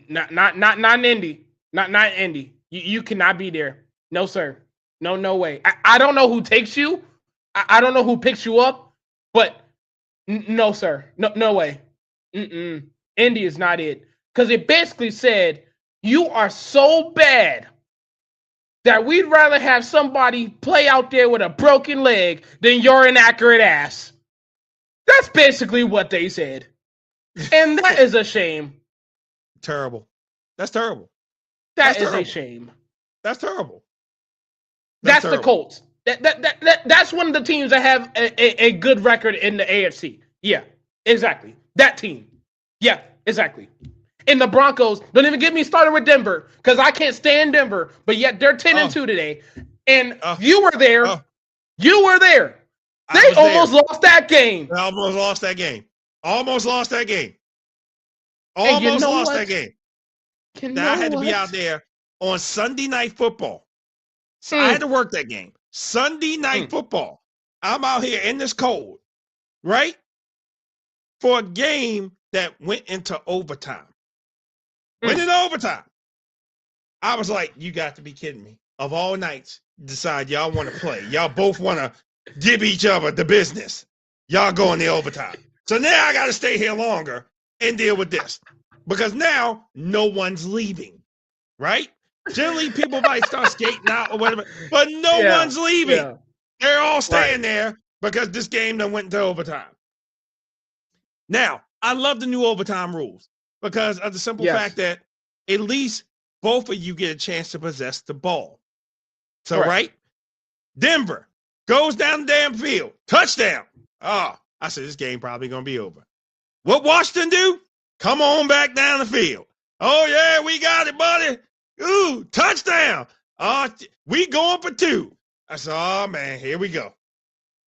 Not in Indy. Not in Indy. You cannot be there. No, sir. No way. I don't know who takes you. I don't know who picks you up, but no, sir. No way. Indy is not it. Because it basically said, you are so bad that we'd rather have somebody play out there with a broken leg than your inaccurate ass. That's basically what they said. And that is a shame. Terrible. That's terrible. That's a shame. That's terrible. That's the Colts. That's one of the teams that have a good record in the AFC. Yeah, exactly. That team. Yeah, exactly. And the Broncos, don't even get me started with Denver, because I can't stand Denver, but yet they're 10-2 today. And you were there. You were there. They almost lost that game. They almost lost that game. Almost lost that game. Almost lost that game. I had to be out there on Sunday Night Football. So I had to work that game. Sunday Night Football. I'm out here in this cold, right? For a game that went into overtime. Went into overtime. I was like, you got to be kidding me. Of all nights, decide y'all want to play. Y'all both want to give each other the business. Y'all go in the overtime. So now I got to stay here longer and deal with this. Because now no one's leaving, right? Generally, people might start skating out or whatever, but no one's leaving. Yeah. They're all staying there because this game done went into overtime. Now, I love the new overtime rules because of the simple fact that at least both of you get a chance to possess the ball. So, right? Denver goes down the damn field. Touchdown. Oh, I said this game probably going to be over. What Washington do? Come on back down the field. Oh, yeah, we got it, buddy. Ooh, touchdown. We going for 2. I said, oh, man, here we go.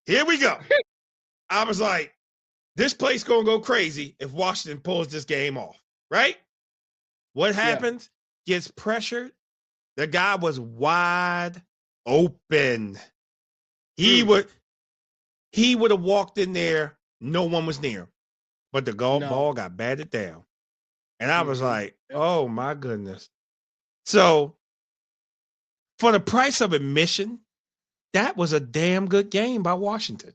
Here we go. I was like, this place going to go crazy if Washington pulls this game off, right? What happens? Gets pressured. The guy was wide open. He would have walked in there. No one was near him. But the ball got batted down. And I was like, oh, my goodness. So, for the price of admission, that was a damn good game by Washington.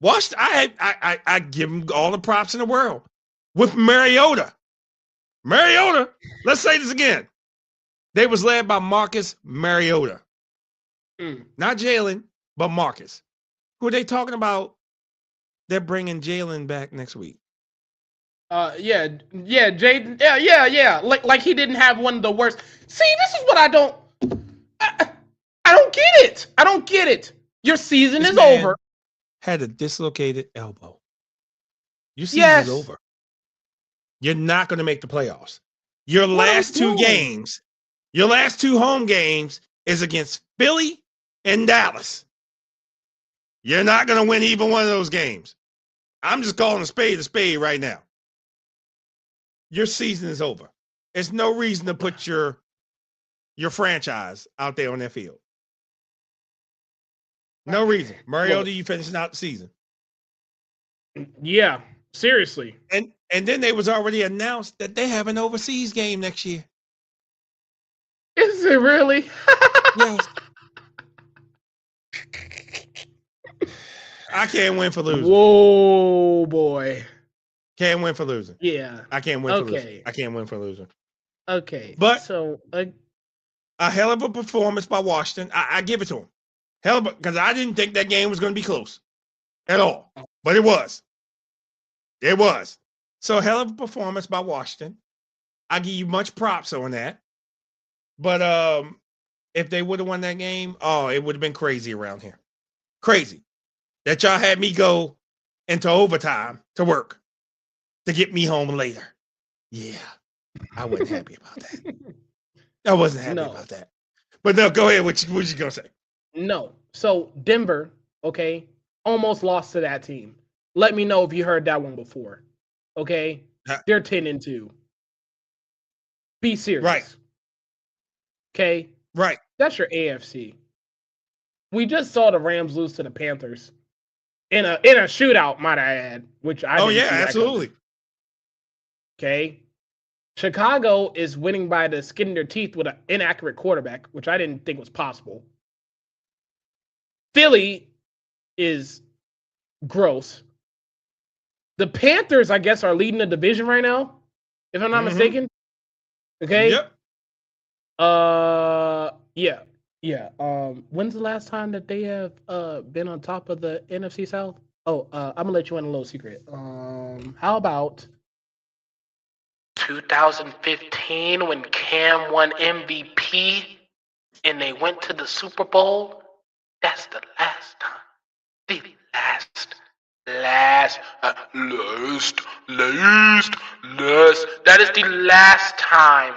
I give them all the props in the world. With Mariota, let's say this again. They was led by Marcus Mariota. Not Jalen, but Marcus. Who are they talking about? They're bringing Jalen back next week. Jaden. Yeah. Like he didn't have one of the worst. See, this is what I don't get it. I don't get it. Your season is over. Had a dislocated elbow. Your season is over. You're not going to make the playoffs. Your last 2 games, your last 2 home games is against Philly and Dallas. You're not going to win even one of those games. I'm just calling a spade right now. Your season is over. There's no reason to put your franchise out there on that field. No reason. Mariota, you finishing out the season. Yeah, seriously. And then they was already announced that they have an overseas game next year. Is it really? Yes. I can't win for losing. Whoa, boy. Can't win for losing. Yeah. I can't win for losing. I can't win for losing. Okay. But so a hell of a performance by Washington. I give it to him. Hell of a, because I didn't think that game was going to be close at all. But it was. It was. So hell of a performance by Washington. I give you much props on that. But if they would have won that game, it would have been crazy around here. Crazy. That y'all had me go into overtime to work to get me home later. Yeah. I wasn't happy about that. I wasn't happy about that. But no, go ahead. What you going to say? No. So Denver, okay, almost lost to that team. Let me know if you heard that one before. Okay? They're 10-2. Be serious. Right. Okay? Right. That's your AFC. We just saw the Rams lose to the Panthers in a shootout, might I add, which I didn't see absolutely. Okay? Chicago is winning by the skin of their teeth with an inaccurate quarterback, which I didn't think was possible. Philly is gross. The Panthers, I guess, are leading the division right now, if I'm not mistaken. Okay. Yep. Yeah. Yeah. When's the last time that they have been on top of the NFC South? Oh, I'm gonna let you in a little secret. How about 2015 when Cam won MVP and they went to the Super Bowl? That's the last time. The last. That is the last time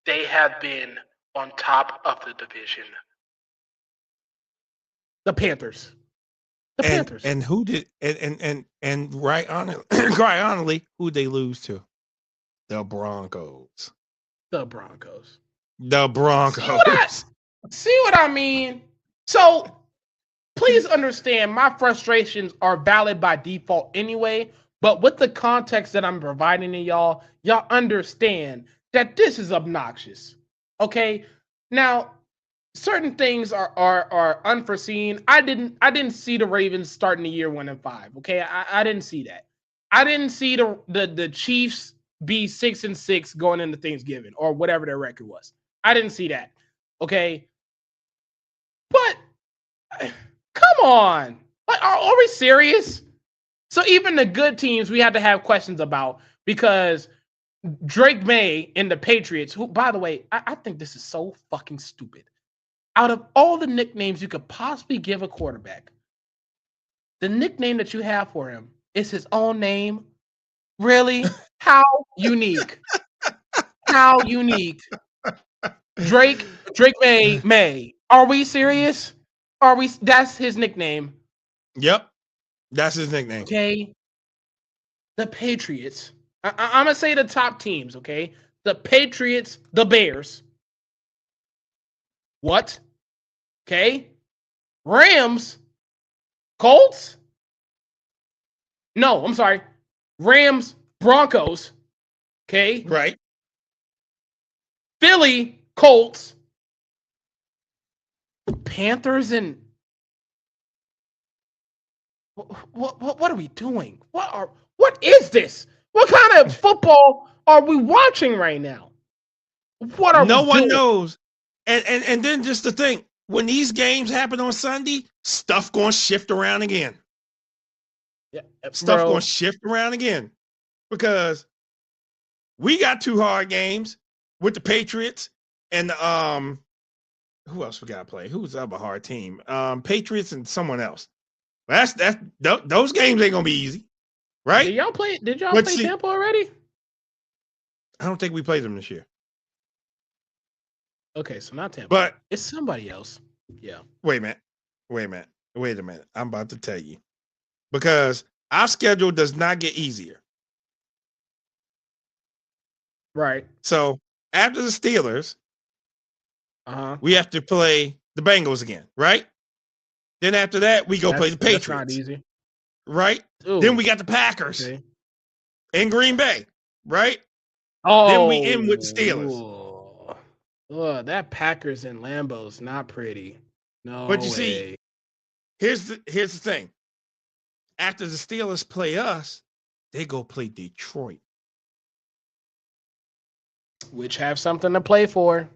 they have been on top of the division. The Panthers. Panthers. And who did and right honestly, who they lose to? The Broncos. The Broncos. See what I mean? So please understand my frustrations are valid by default anyway, but with the context that I'm providing to y'all understand that this is obnoxious. Okay? Now, certain things are unforeseen. I didn't see the Ravens starting the year 1-5. Okay? I didn't see that. I didn't see the Chiefs be 6-6 going into Thanksgiving or whatever their record was. I didn't see that. Okay? But come on. Like, are we serious? So even the good teams we had to have questions about because Drake May and the Patriots, who, by the way, I think this is so fucking stupid. Out of all the nicknames you could possibly give a quarterback, the nickname that you have for him is his own name. Really? How unique. How unique. Drake May. Are we serious? That's his nickname. Yep. That's his nickname. Okay. The Patriots. I'm going to say the top teams, okay? The Patriots, the Bears. What? Okay. Rams, Colts. No, I'm sorry. Rams, Broncos. Okay. Right. Philly, Colts. Panthers and what are we doing? What is this? What kind of football are we watching right now? What are no we one doing? knows. And then just to think, when these games happen on Sunday, stuff going to shift around again. Yeah, stuff going to shift around again because we got 2 hard games with the Patriots and who else we got to play? Who's the other hard team? Patriots and someone else. Those games ain't gonna be easy, right? Did y'all play Tampa already? I don't think we played them this year. Okay, so not Tampa. But it's somebody else. Yeah. Wait a minute. I'm about to tell you. Because our schedule does not get easier. Right. So after the Steelers, we have to play the Bengals again, right? Then after that, we go play the Patriots. That's not easy. Right? Ooh. Then we got the Packers in Green Bay, right? Oh. Then we end with the Steelers. Oh, that Packers and Lambeau's not pretty. No But you way. see, here's the thing. After the Steelers play us, they go play Detroit. Which have something to play for.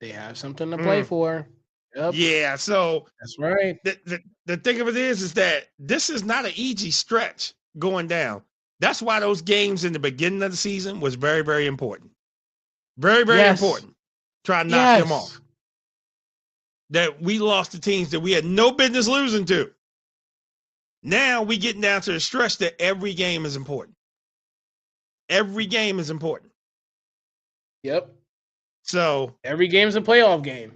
They have something to play for. Yep. Yeah, so that's right. The thing of it is that this is not an easy stretch going down. That's why those games in the beginning of the season was very, very important. Very, very important. Try to knock them off. That we lost to teams that we had no business losing to. Now we getting down to the stretch that every game is important. Every game is important. Yep. So every game's a playoff game.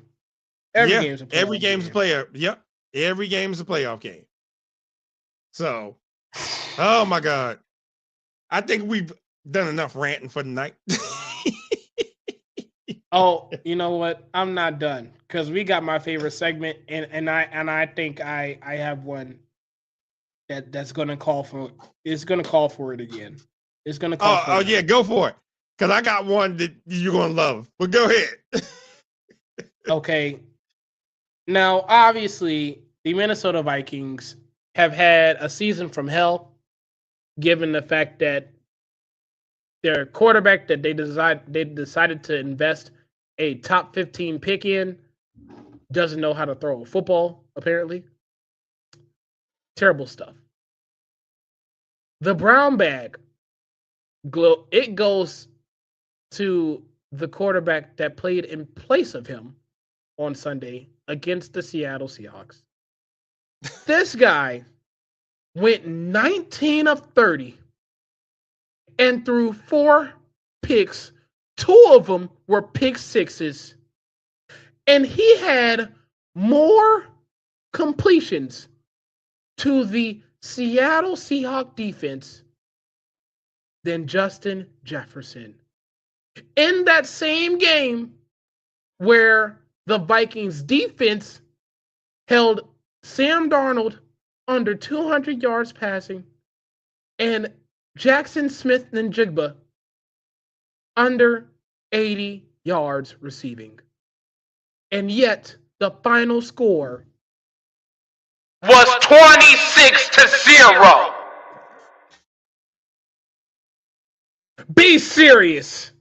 Every game's a playoff game. Yep. Every game is a playoff game. So, oh my God. I think we've done enough ranting for the night. Oh, you know what? I'm not done because we got my favorite segment, and I think I have one that's gonna call for it again. It's gonna call for it. Yeah, go for it. Because I got one that you're gonna love. But go ahead. Okay. Now, obviously, the Minnesota Vikings have had a season from hell, given the fact that their quarterback that they decided to invest a top 15 pick in doesn't know how to throw a football, apparently. Terrible stuff. The brown bag, it goes to the quarterback that played in place of him on Sunday against the Seattle Seahawks. This guy went 19 of 30 and threw 4 picks. 2 of them were pick sixes. And he had more completions to the Seattle Seahawks defense than Justin Jefferson. In that same game where the Vikings defense held Sam Darnold under 200 yards passing and Jackson Smith-Njigba under 80 yards receiving. And yet the final score was 26-0. Be serious.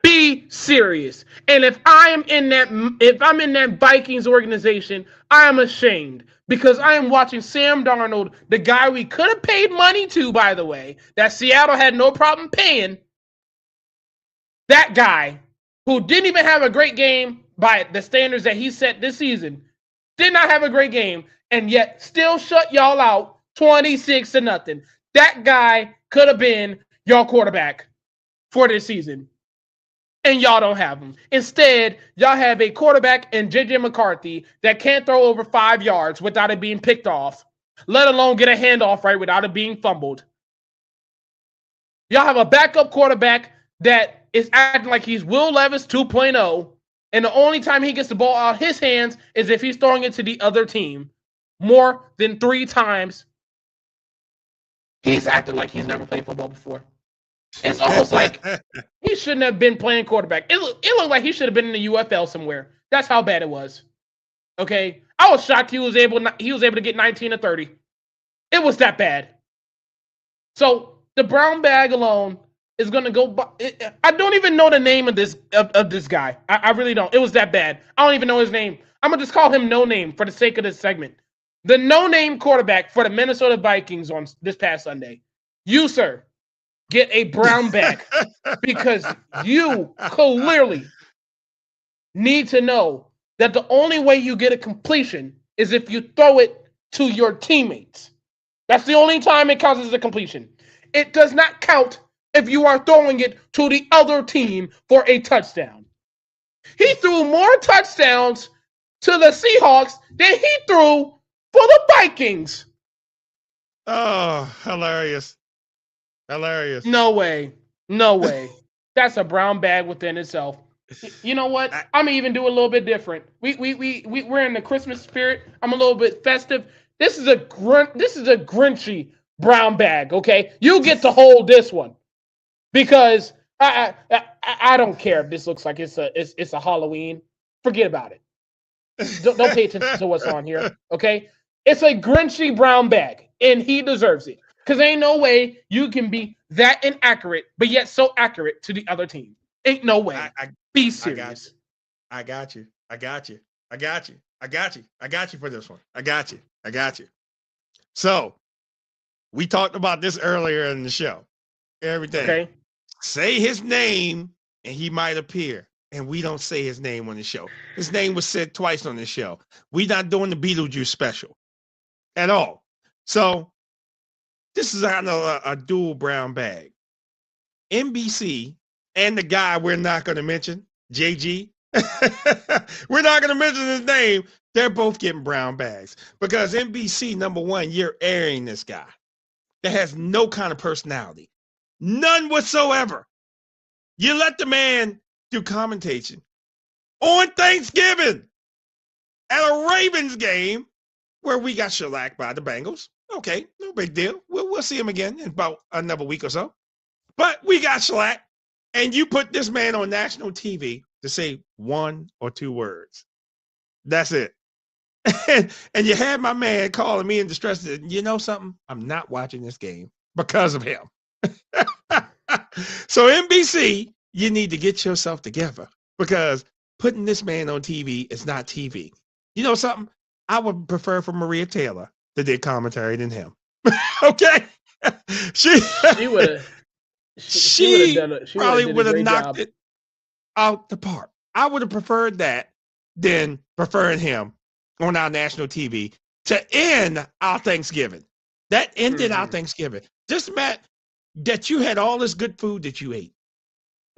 Be serious. And if I'm in that Vikings organization, I am ashamed because I am watching Sam Darnold, the guy we could have paid money to, by the way, that Seattle had no problem paying. That guy who didn't even have a great game by the standards that he set this season, did not have a great game, and yet still shut y'all out 26-0. That guy could have been your quarterback for this season. And y'all don't have him. Instead, y'all have a quarterback in J.J. McCarthy that can't throw over 5 yards without it being picked off, let alone get a handoff right without it being fumbled. Y'all have a backup quarterback that is acting like he's Will Levis 2.0, and the only time he gets the ball out of his hands is if he's throwing it to the other team more than 3 times. He's acting like he's never played football before. It's almost like he shouldn't have been playing quarterback. It looked like he should have been in the UFL somewhere. That's how bad it was. Okay? I was shocked he was able to get 19 to 30. It was that bad. So the brown bag alone is going to go. I don't even know the name of this guy. I really don't. It was that bad. I don't even know his name. I'm going to just call him No Name for the sake of this segment. The no-name quarterback for the Minnesota Vikings on this past Sunday. You, sir, get a brown bag because you clearly need to know that the only way you get a completion is if you throw it to your teammates. That's the only time it counts as a completion. It does not count if you are throwing it to the other team for a touchdown. He threw more touchdowns to the Seahawks than he threw for the Vikings. Oh, hilarious. Hilarious. No way. No way. That's a brown bag within itself. You know what? I'm gonna even do a little bit different. We're in the Christmas spirit. I'm a little bit festive. This is a Grinchy brown bag, okay? You get to hold this one. Because I don't care if this looks like it's a Halloween. Forget about it. Don't pay attention to what's on here, okay? It's a Grinchy brown bag, and he deserves it. Because ain't no way you can be that inaccurate, but yet so accurate to the other team. Ain't no way. Be serious. I got you for this one. I got you. So, we talked about this earlier in the show. Everything. Okay. Say his name, and he might appear. And we don't say his name on the show. His name was said twice on the show. We're not doing the Beetlejuice special at all. So, this is a dual brown bag. NBC and the guy we're not going to mention, JG, we're not going to mention his name. They're both getting brown bags because NBC, number one, you're airing this guy that has no kind of personality, none whatsoever. You let the man do commentation on Thanksgiving at a Ravens game where we got shellacked by the Bengals. Okay, no big deal. We'll see him again in about another week or so. But we got shellacked, and you put this man on national TV to say 1 or 2 words. That's it. and you had my man calling me in distress. You know something? I'm not watching this game because of him. So NBC, you need to get yourself together because putting this man on TV is not TV. You know something? I would prefer for Maria Taylor to do commentary than him. Okay, she would have. She probably would have knocked it out the park. I would have preferred that than preferring him on our national TV to end our Thanksgiving. That ended our Thanksgiving. Just Matt, that you had all this good food that you ate.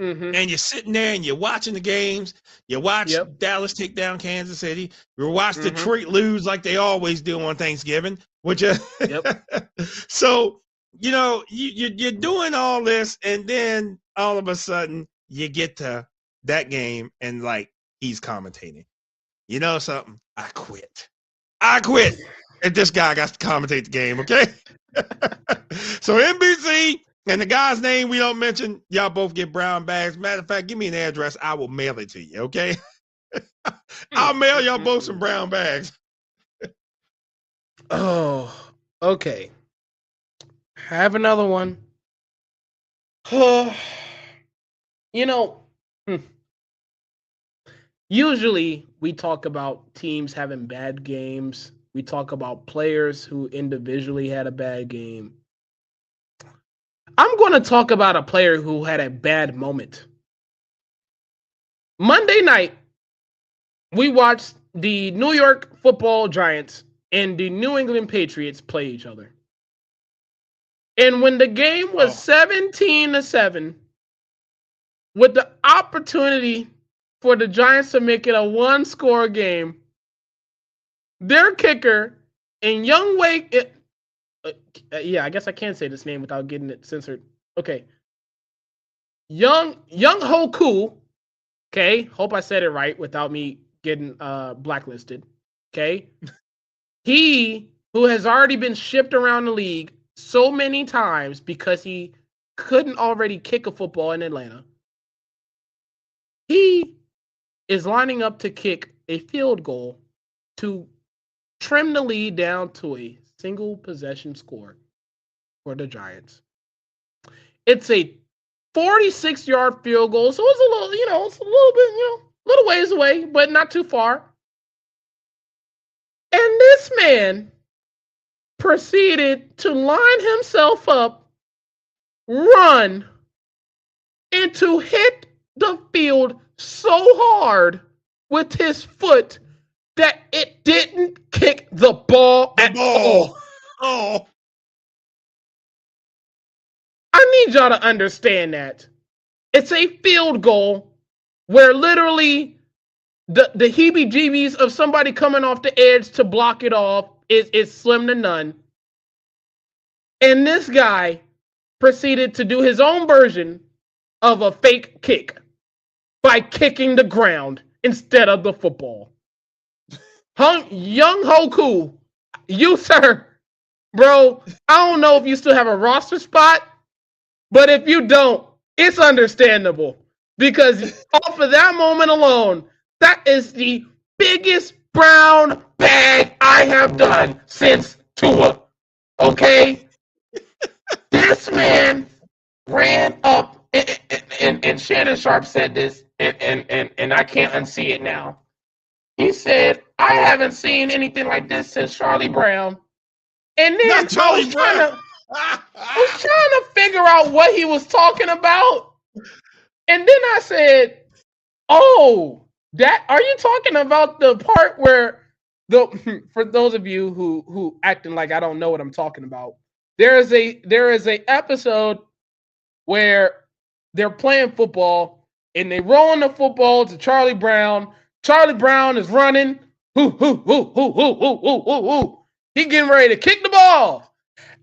And you're sitting there and you're watching the games. You watch Dallas take down Kansas City. You watch Detroit lose like they always do on Thanksgiving. So, you know, you're doing all this, and then all of a sudden you get to that game and like he's commentating. You know something? I quit if this guy got to commentate the game, okay? So NBC and the guy's name we don't mention, y'all both get brown bags. Matter of fact, give me an address. I will mail it to you, okay? I'll mail y'all both some brown bags. Oh, okay. Have another one. You know, usually we talk about teams having bad games. We talk about players who individually had a bad game. I'm going to talk about a player who had a bad moment. Monday night, we watched the New York Football Giants and the New England Patriots play each other. And when the game was 17-7, with the opportunity for the Giants to make it a one-score game, their kicker and Young Wake, I guess I can't say this name without getting it censored. Okay, Young Hoku. Okay, hope I said it right without me getting blacklisted. Okay, he who has already been shipped around the league so many times because he couldn't already kick a football in Atlanta. He is lining up to kick a field goal to trim the lead down to a single possession score for the Giants. It's a 46-yard field goal, so it's a little, it's a little bit, little ways away, but not too far. And this man proceeded to line himself up, run, and to hit the field so hard with his foot that it didn't kick the ball at all. Oh. I need y'all to understand that. It's a field goal where literally the heebie-jeebies of somebody coming off the edge to block it off is slim to none. And this guy proceeded to do his own version of a fake kick by kicking the ground instead of the football. Young Hoku, you, sir, bro, I don't know if you still have a roster spot, but if you don't, it's understandable. Because off of that moment alone, that is the biggest brown bag I have done since Tua. Okay? This man ran up, and Shannon Sharp said this, and I can't unsee it now. He said, I haven't seen anything like this since Charlie Brown. And then I was trying to figure out what he was talking about. And then I said, oh, are you talking about the part where for those of you who acting like I don't know what I'm talking about, there is a episode where they're playing football and they rolling the football to Charlie Brown. Charlie Brown is running. He getting ready to kick the ball.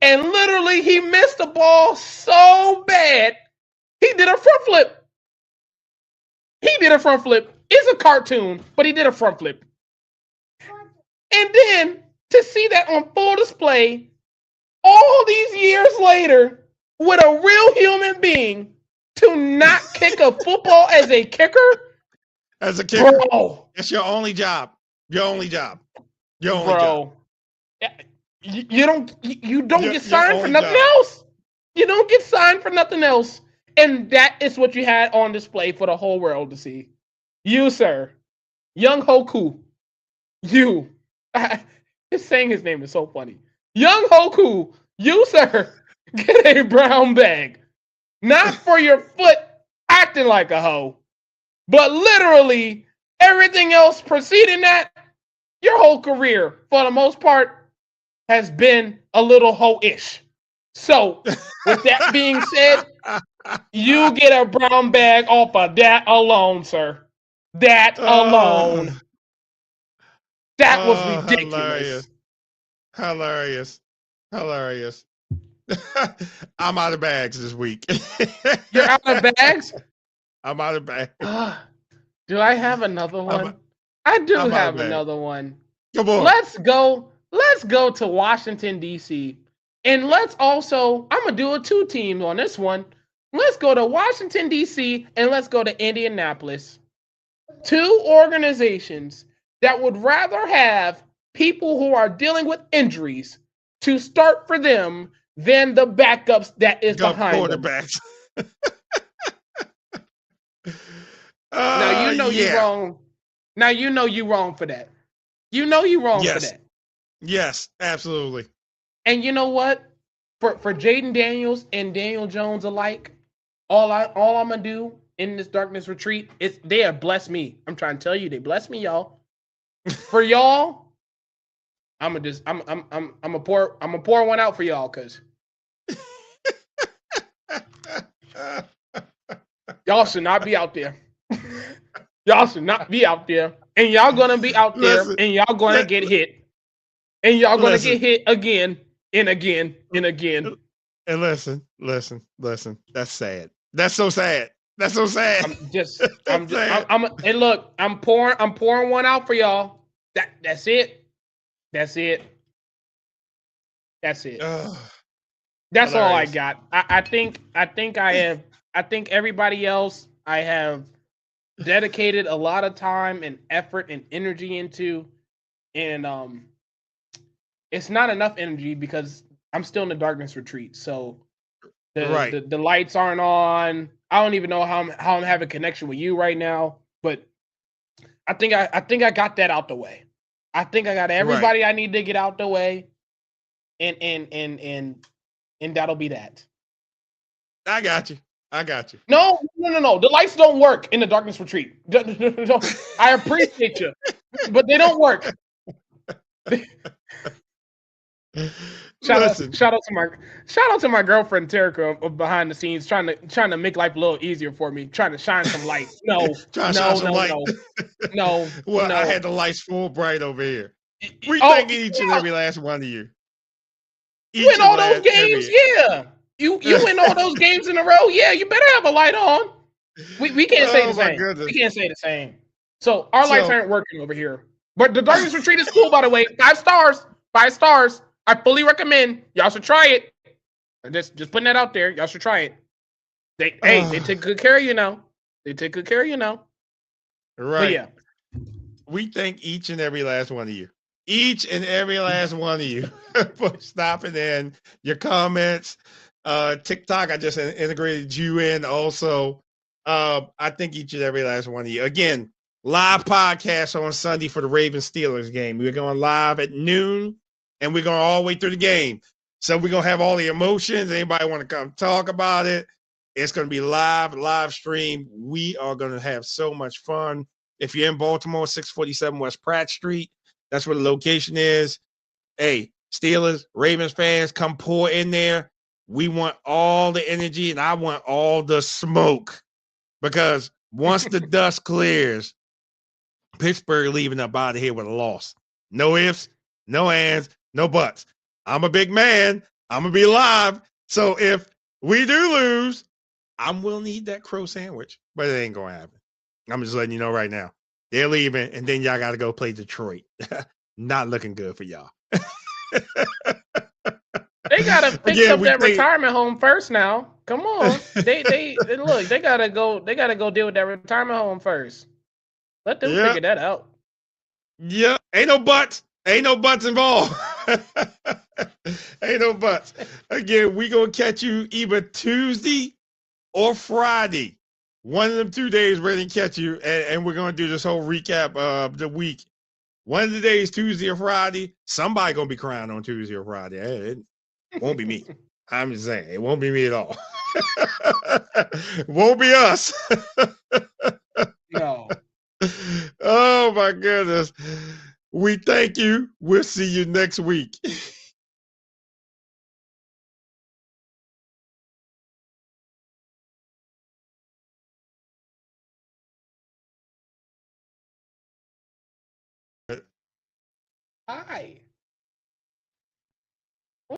And literally he missed the ball so bad, he did a front flip. It's a cartoon, but he did a front flip. And then to see that on full display all these years later with a real human being to not kick a football as a kicker. As a kicker, bro, it's your only job. Your Your only job. Bro. You don't get signed for only nothing job. else. You don't get signed for nothing else. And that is what you had on display for the whole world to see. You, sir. Young Hoku. You. Just saying his name is so funny. Young Hoku. You, sir. Get a brown bag. Not for your foot acting like a hoe, but literally everything else preceding that, your whole career, for the most part, has been a little hoe-ish. So, with that being said, you get a brown bag off of that alone, sir. That alone. That was ridiculous. Hilarious. I'm out of bags this week. You're out of bags? I'm out of bags. Do I have another one? I do have another one. Come on. Let's go to Washington, D.C. And let's also, I'm going to do a 2 team on this one. Let's go to Washington, D.C. and let's go to Indianapolis. 2 organizations that would rather have people who are dealing with injuries to start for them than the backups that is behind quarterbacks. them. Now you know you're wrong. Now you know you're wrong for that. You know you're wrong for that. Yes, absolutely. And you know what? For Jaden Daniels and Daniel Jones alike, all I'm gonna do in this darkness retreat is they have blessed me. I'm trying to tell you, they blessed me, y'all. For y'all, I'm gonna pour one out for y'all, cause y'all should not be out there. Y'all should not be out there. And y'all gonna be out there and y'all gonna get hit. And y'all gonna get hit again and again and again. And listen. That's sad. That's so sad. And look, I'm pouring one out for y'all. That's it. That's all I got. I think everybody else I have dedicated a lot of time and effort and energy into, and it's not enough energy because I'm still in the darkness retreat. So the lights aren't on. I don't even know how I'm having connection with you right now, but I think I got that out the way. I think I got everybody I need to get out the way, and that'll be that. I got you. No. The lights don't work in the darkness retreat. I appreciate you, but they don't work. Shout out to my girlfriend Terica behind the scenes, trying to make life a little easier for me, trying to shine some light. No. Well, I had the lights full bright over here. We thank each and every last one of you. You win all those games, yeah. You win all those games in a row, yeah. You better have a light on. We can't say the same. Goodness. We can't say the same. So our lights aren't working over here. But the darkness retreat is cool, by the way. 5 stars. 5 stars. I fully recommend. Y'all should try it. Just putting that out there. Y'all should try it. They take good care of you now. Right. But yeah. We thank each and every last one of you. For stopping in. Your comments. TikTok, I just integrated you in also. I thank each and every last one of you. Again, live podcast on Sunday for the Ravens-Steelers game. We're going live at noon, and we're going all the way through the game. So we're going to have all the emotions. Anybody want to come talk about it? It's going to be live stream. We are going to have so much fun. If you're in Baltimore, 647 West Pratt Street, that's where the location is. Hey, Steelers, Ravens fans, come pour in there. We want all the energy, and I want all the smoke. Because once the dust clears, Pittsburgh leaving up out of here with a loss. No ifs, no ands, no buts. I'm a big man. I'm going to be live. So if we do lose, I'm willing to eat that crow sandwich. But it ain't going to happen. I'm just letting you know right now. They're leaving, and then y'all got to go play Detroit. Not looking good for y'all. They gotta fix up that retirement home first now. Come on. They look, they gotta go deal with that retirement home first. Let them figure that out. Yeah, ain't no buts. Ain't no buts involved. Ain't no buts. Again, we gonna catch you either Tuesday or Friday. One of them 2 days we're gonna catch you, and we're gonna do this whole recap of the week. One of the days, Tuesday or Friday, somebody gonna be crying on Tuesday or Friday. It won't be me. I'm just saying, it won't be me at all. Won't be us. No. Oh my goodness. We thank you. We'll see you next week. Hi.